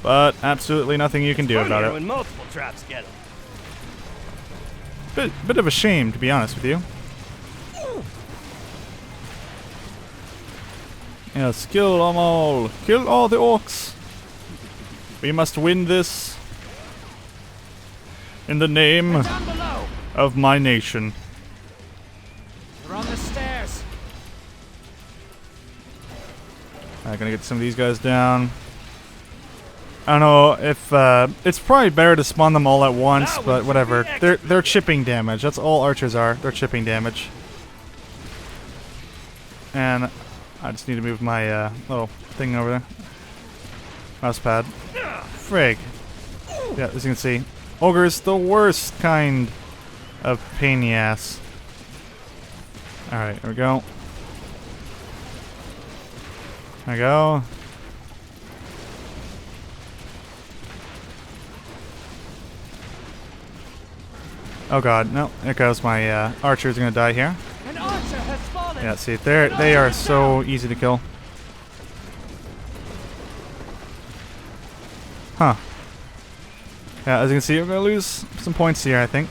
But absolutely nothing you can do about it. When multiple traps get them. Bit of a shame, to be honest with you. Yes, kill them all. Kill all the orcs. We must win this in the name of my nation. They're on the stairs. I'm gonna get some of these guys down. I don't know if it's probably better to spawn them all at once, but whatever. They're chipping damage. That's all archers are. They're chipping damage. And I just need to move my little thing over there. Mouse pad. Frig. Yeah, as you can see, ogre's the worst kind of pain in the ass. All right, here we go. There we go. Oh god, no. There goes my archer's gonna die here. An archer has fallen. Yeah, see, they are so easy to kill. Huh. Yeah, as you can see, we're gonna lose some points here, I think.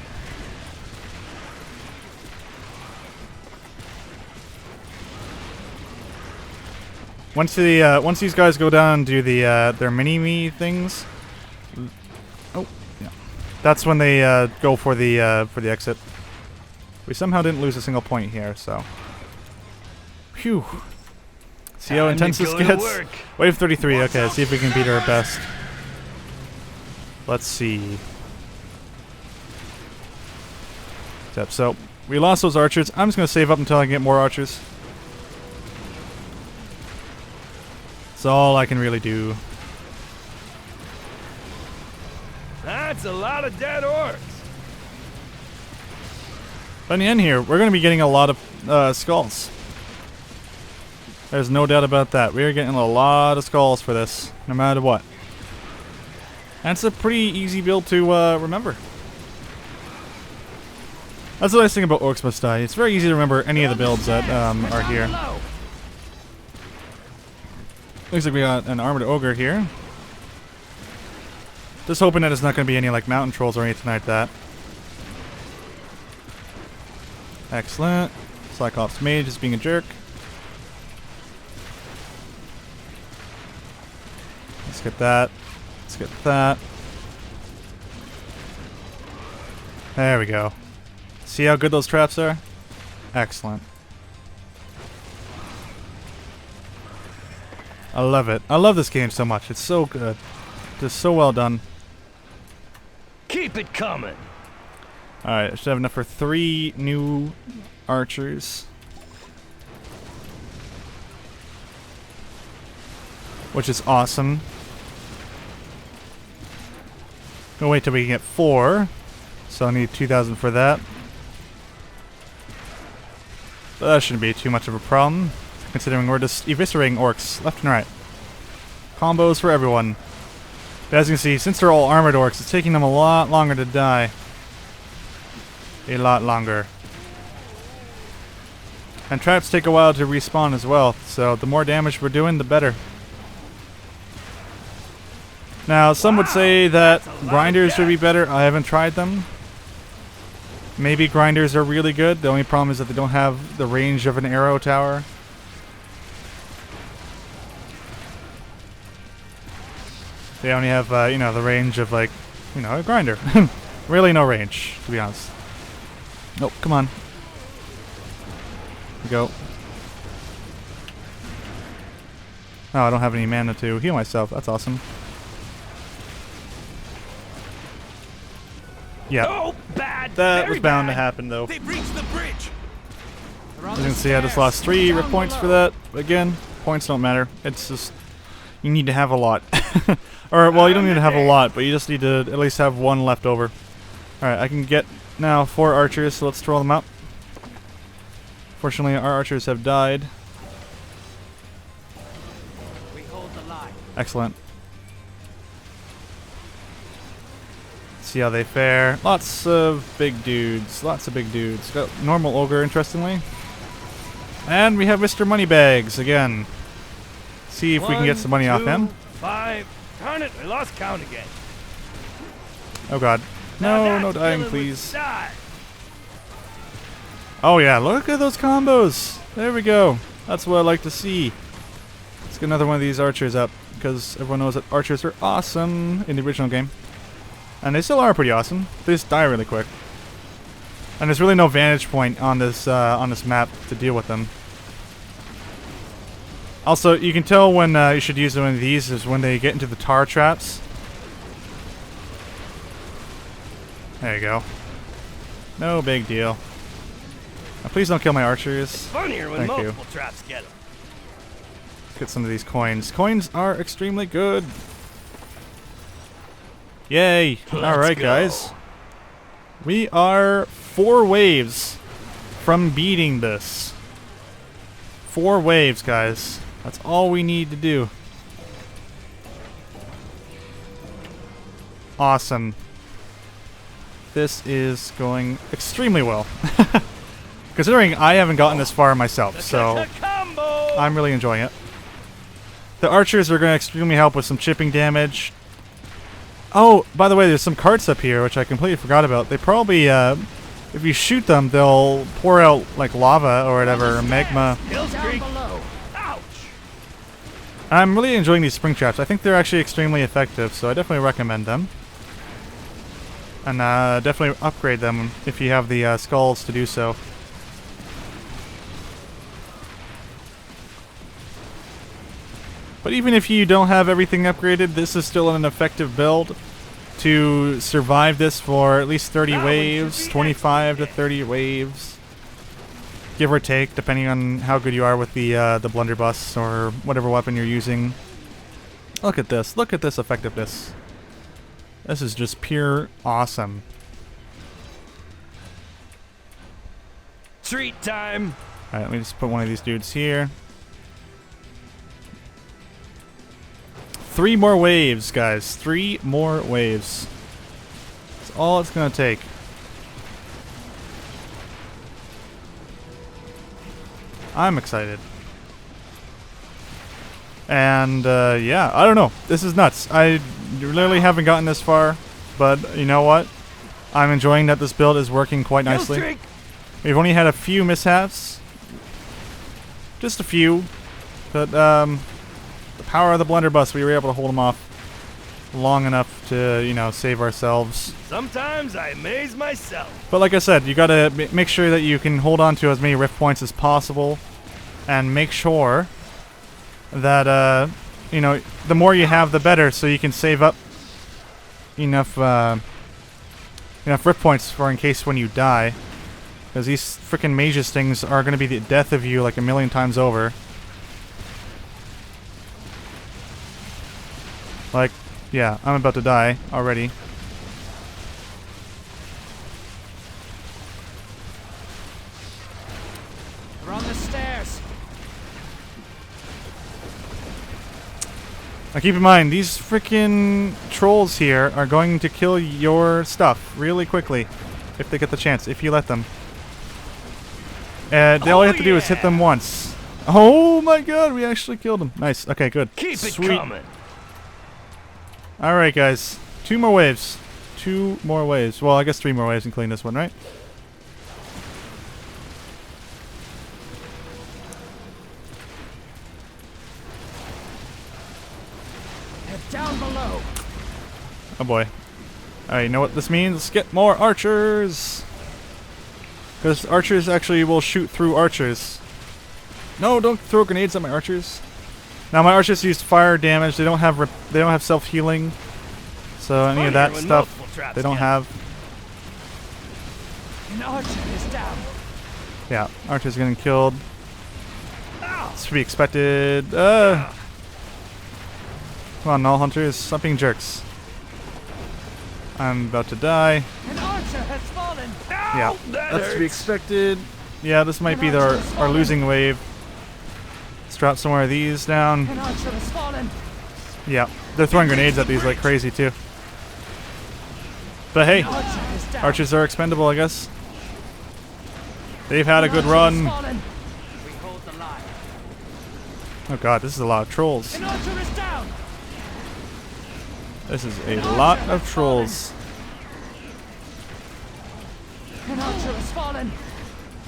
Once these guys go down and do their mini-me things, oh, yeah, that's when they go for the exit. We somehow didn't lose a single point here, so. Phew. See how intense this gets? Wave 33, okay, let's see if we can beat our best. Let's see. So, we lost those archers. I'm just going to save up until I can get more archers. That's all I can really do. That's a lot of dead orcs. But in the end here, we're going to be getting a lot of skulls. There's no doubt about that. We are getting a lot of skulls for this, no matter what. That's a pretty easy build to remember. That's the nice thing about Orcs Must Die. It's very easy to remember any of the builds that are here. Looks like we got an armored ogre here. Just hoping that it's not going to be any like mountain trolls or anything like that. Excellent. Cyclops mage is being a jerk. Let's get that. Let's get that. There we go. See how good those traps are? Excellent. I love it. I love this game so much. It's so good. Just so well done. Keep it coming. Alright, I should have enough for 3 new archers. Which is awesome. We'll wait till we get 4. So I need 2,000 for that. But that shouldn't be too much of a problem, considering we're just eviscerating orcs left and right. Combos for everyone. But as you can see, since they're all armored orcs, it's taking them a lot longer to die. a lot longer. And traps take a while to respawn as well, so the more damage we're doing, the better. Now, some would say that grinders would be better. I haven't tried them. Maybe grinders are really good. The only problem is that they don't have the range of an arrow tower. They only have, you know, the range of, like, you know, a grinder. Really no range, to be honest. Nope, come on. Here we go. Oh, I don't have any mana to heal myself. That's awesome. Yeah. Oh, bad. That was Very bound bad. to happen, though. They've reached the bridge. As you can see, I just lost 3 rip points for that. Again, points don't matter. It's just, you need to have a lot. Or, well, you don't need to have a lot, but you just need to at least have 1 left over. Alright, I can get now 4 archers, so let's throw them out. Fortunately, our archers have died. We hold the line. Excellent. See how they fare. Lots of big dudes. Lots of big dudes. Got normal ogre, interestingly. And we have Mr. Moneybags again. See if we can get some money off him. 5. Darn it, I lost count again. Oh god. Now No, that's no dying, killing with please. style. Oh yeah, look at those combos. There we go. That's what I like to see. Let's get another one of these archers up, because everyone knows that archers are awesome in the original game. And they still are pretty awesome. They just die really quick. And there's really no vantage point on this map to deal with them. Also, you can tell when you should use one of these is when they get into the tar traps. There you go. No big deal. Now, please don't kill my archers. Funnier when Thank you. multiple traps get them. Let's get some of these coins. Coins are extremely good. Yay! Alright, go. guys. We are 4 waves from beating this. 4 waves, guys. That's all we need to do. Awesome. This is going extremely well. Considering I haven't gotten this far myself, so Combo. I'm really enjoying it. The archers are going to extremely help with some chipping damage. Oh, by the way, there's some carts up here, which I completely forgot about. They probably, if you shoot them, they'll pour out, like, lava or whatever, or magma. Hills Creek. Ouch. I'm really enjoying these spring traps. I think they're actually extremely effective, so I definitely recommend them. And definitely upgrade them if you have the skulls to do so. But even if you don't have everything upgraded, this is still an effective build to survive this for at least 30 waves, 25 to 30 waves, give or take, depending on how good you are with the blunderbuss or whatever weapon you're using. Look at this! Look at this effectiveness. This is just pure awesome. Treat time. All right, let me just put one of these dudes here. 3 more waves, guys. 3 more waves. That's all it's gonna take. I'm excited. And, yeah, I don't know. This is nuts. I literally haven't gotten this far, but you know what? I'm enjoying that this build is working quite nicely. Streak. We've only had a few mishaps. Just a few. But, the power of the blunderbuss, we were able to hold them off long enough to, you know, save ourselves. Sometimes I amaze myself. But like I said, you gotta make sure that you can hold on to as many rift points as possible, and make sure that, you know, the more you have, the better, so you can save up enough, enough rift points for in case when you die. Because these freaking mages things are gonna be the death of you like a million times over. Like, yeah, I'm about to die already. We're on the stairs. Now keep in mind, these freaking trolls here are going to kill your stuff really quickly. if they get the chance, if you let them. And all you have to do is hit them once. Oh my god, we actually killed him. Nice. Okay, good. Keep Sweet. it coming. Alright, guys. 2 more waves. 2 more waves. Well, I guess 3 more waves, including this one, right? Head down below. Oh boy. Alright, you know what this means? Let's get more archers! Because archers actually will shoot through archers. No, don't throw grenades at my archers. Now my archers use fire damage. They don't have self-healing. So any of that stuff they don't have. An archer is down. Yeah, archers getting killed. It's to be expected. Come on, null hunters, stop being jerks. I'm about to die. An archer has fallen. Yeah, that that's to be hurts. expected. Yeah, this might be our losing wave. Let's drop some more of these down. An archer has fallen. Yeah, they're throwing grenades at these like crazy too. But hey, An archer is down. archers are expendable, I guess. They've had a good An archer run. has fallen. We hold the line. Oh god, this is a lot of trolls. An archer is down. This is a lot of trolls. An archer has fallen.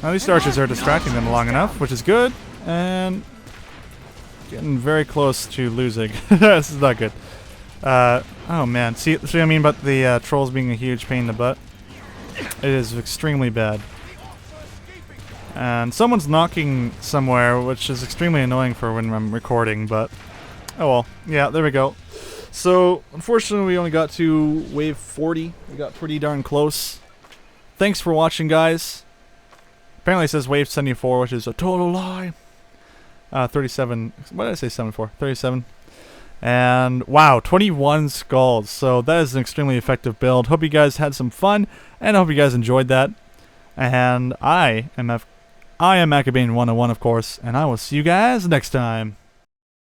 Now these archers are distracting them long enough, which is good. And getting very close to losing. This is not good. Oh man, see what I mean about the trolls being a huge pain in the butt? It is extremely bad. And someone's knocking somewhere, which is extremely annoying for when I'm recording, but oh well. Yeah, there we go. So, unfortunately, we only got to wave 40. We got pretty darn close. Thanks for watching, guys. Apparently it says wave 74, which is a total lie. 37. What did I say? 74. 37. And wow, 21 skulls. So that is an extremely effective build. Hope you guys had some fun, and I hope you guys enjoyed that. And I am Macabane 101, of course, and I will see you guys next time.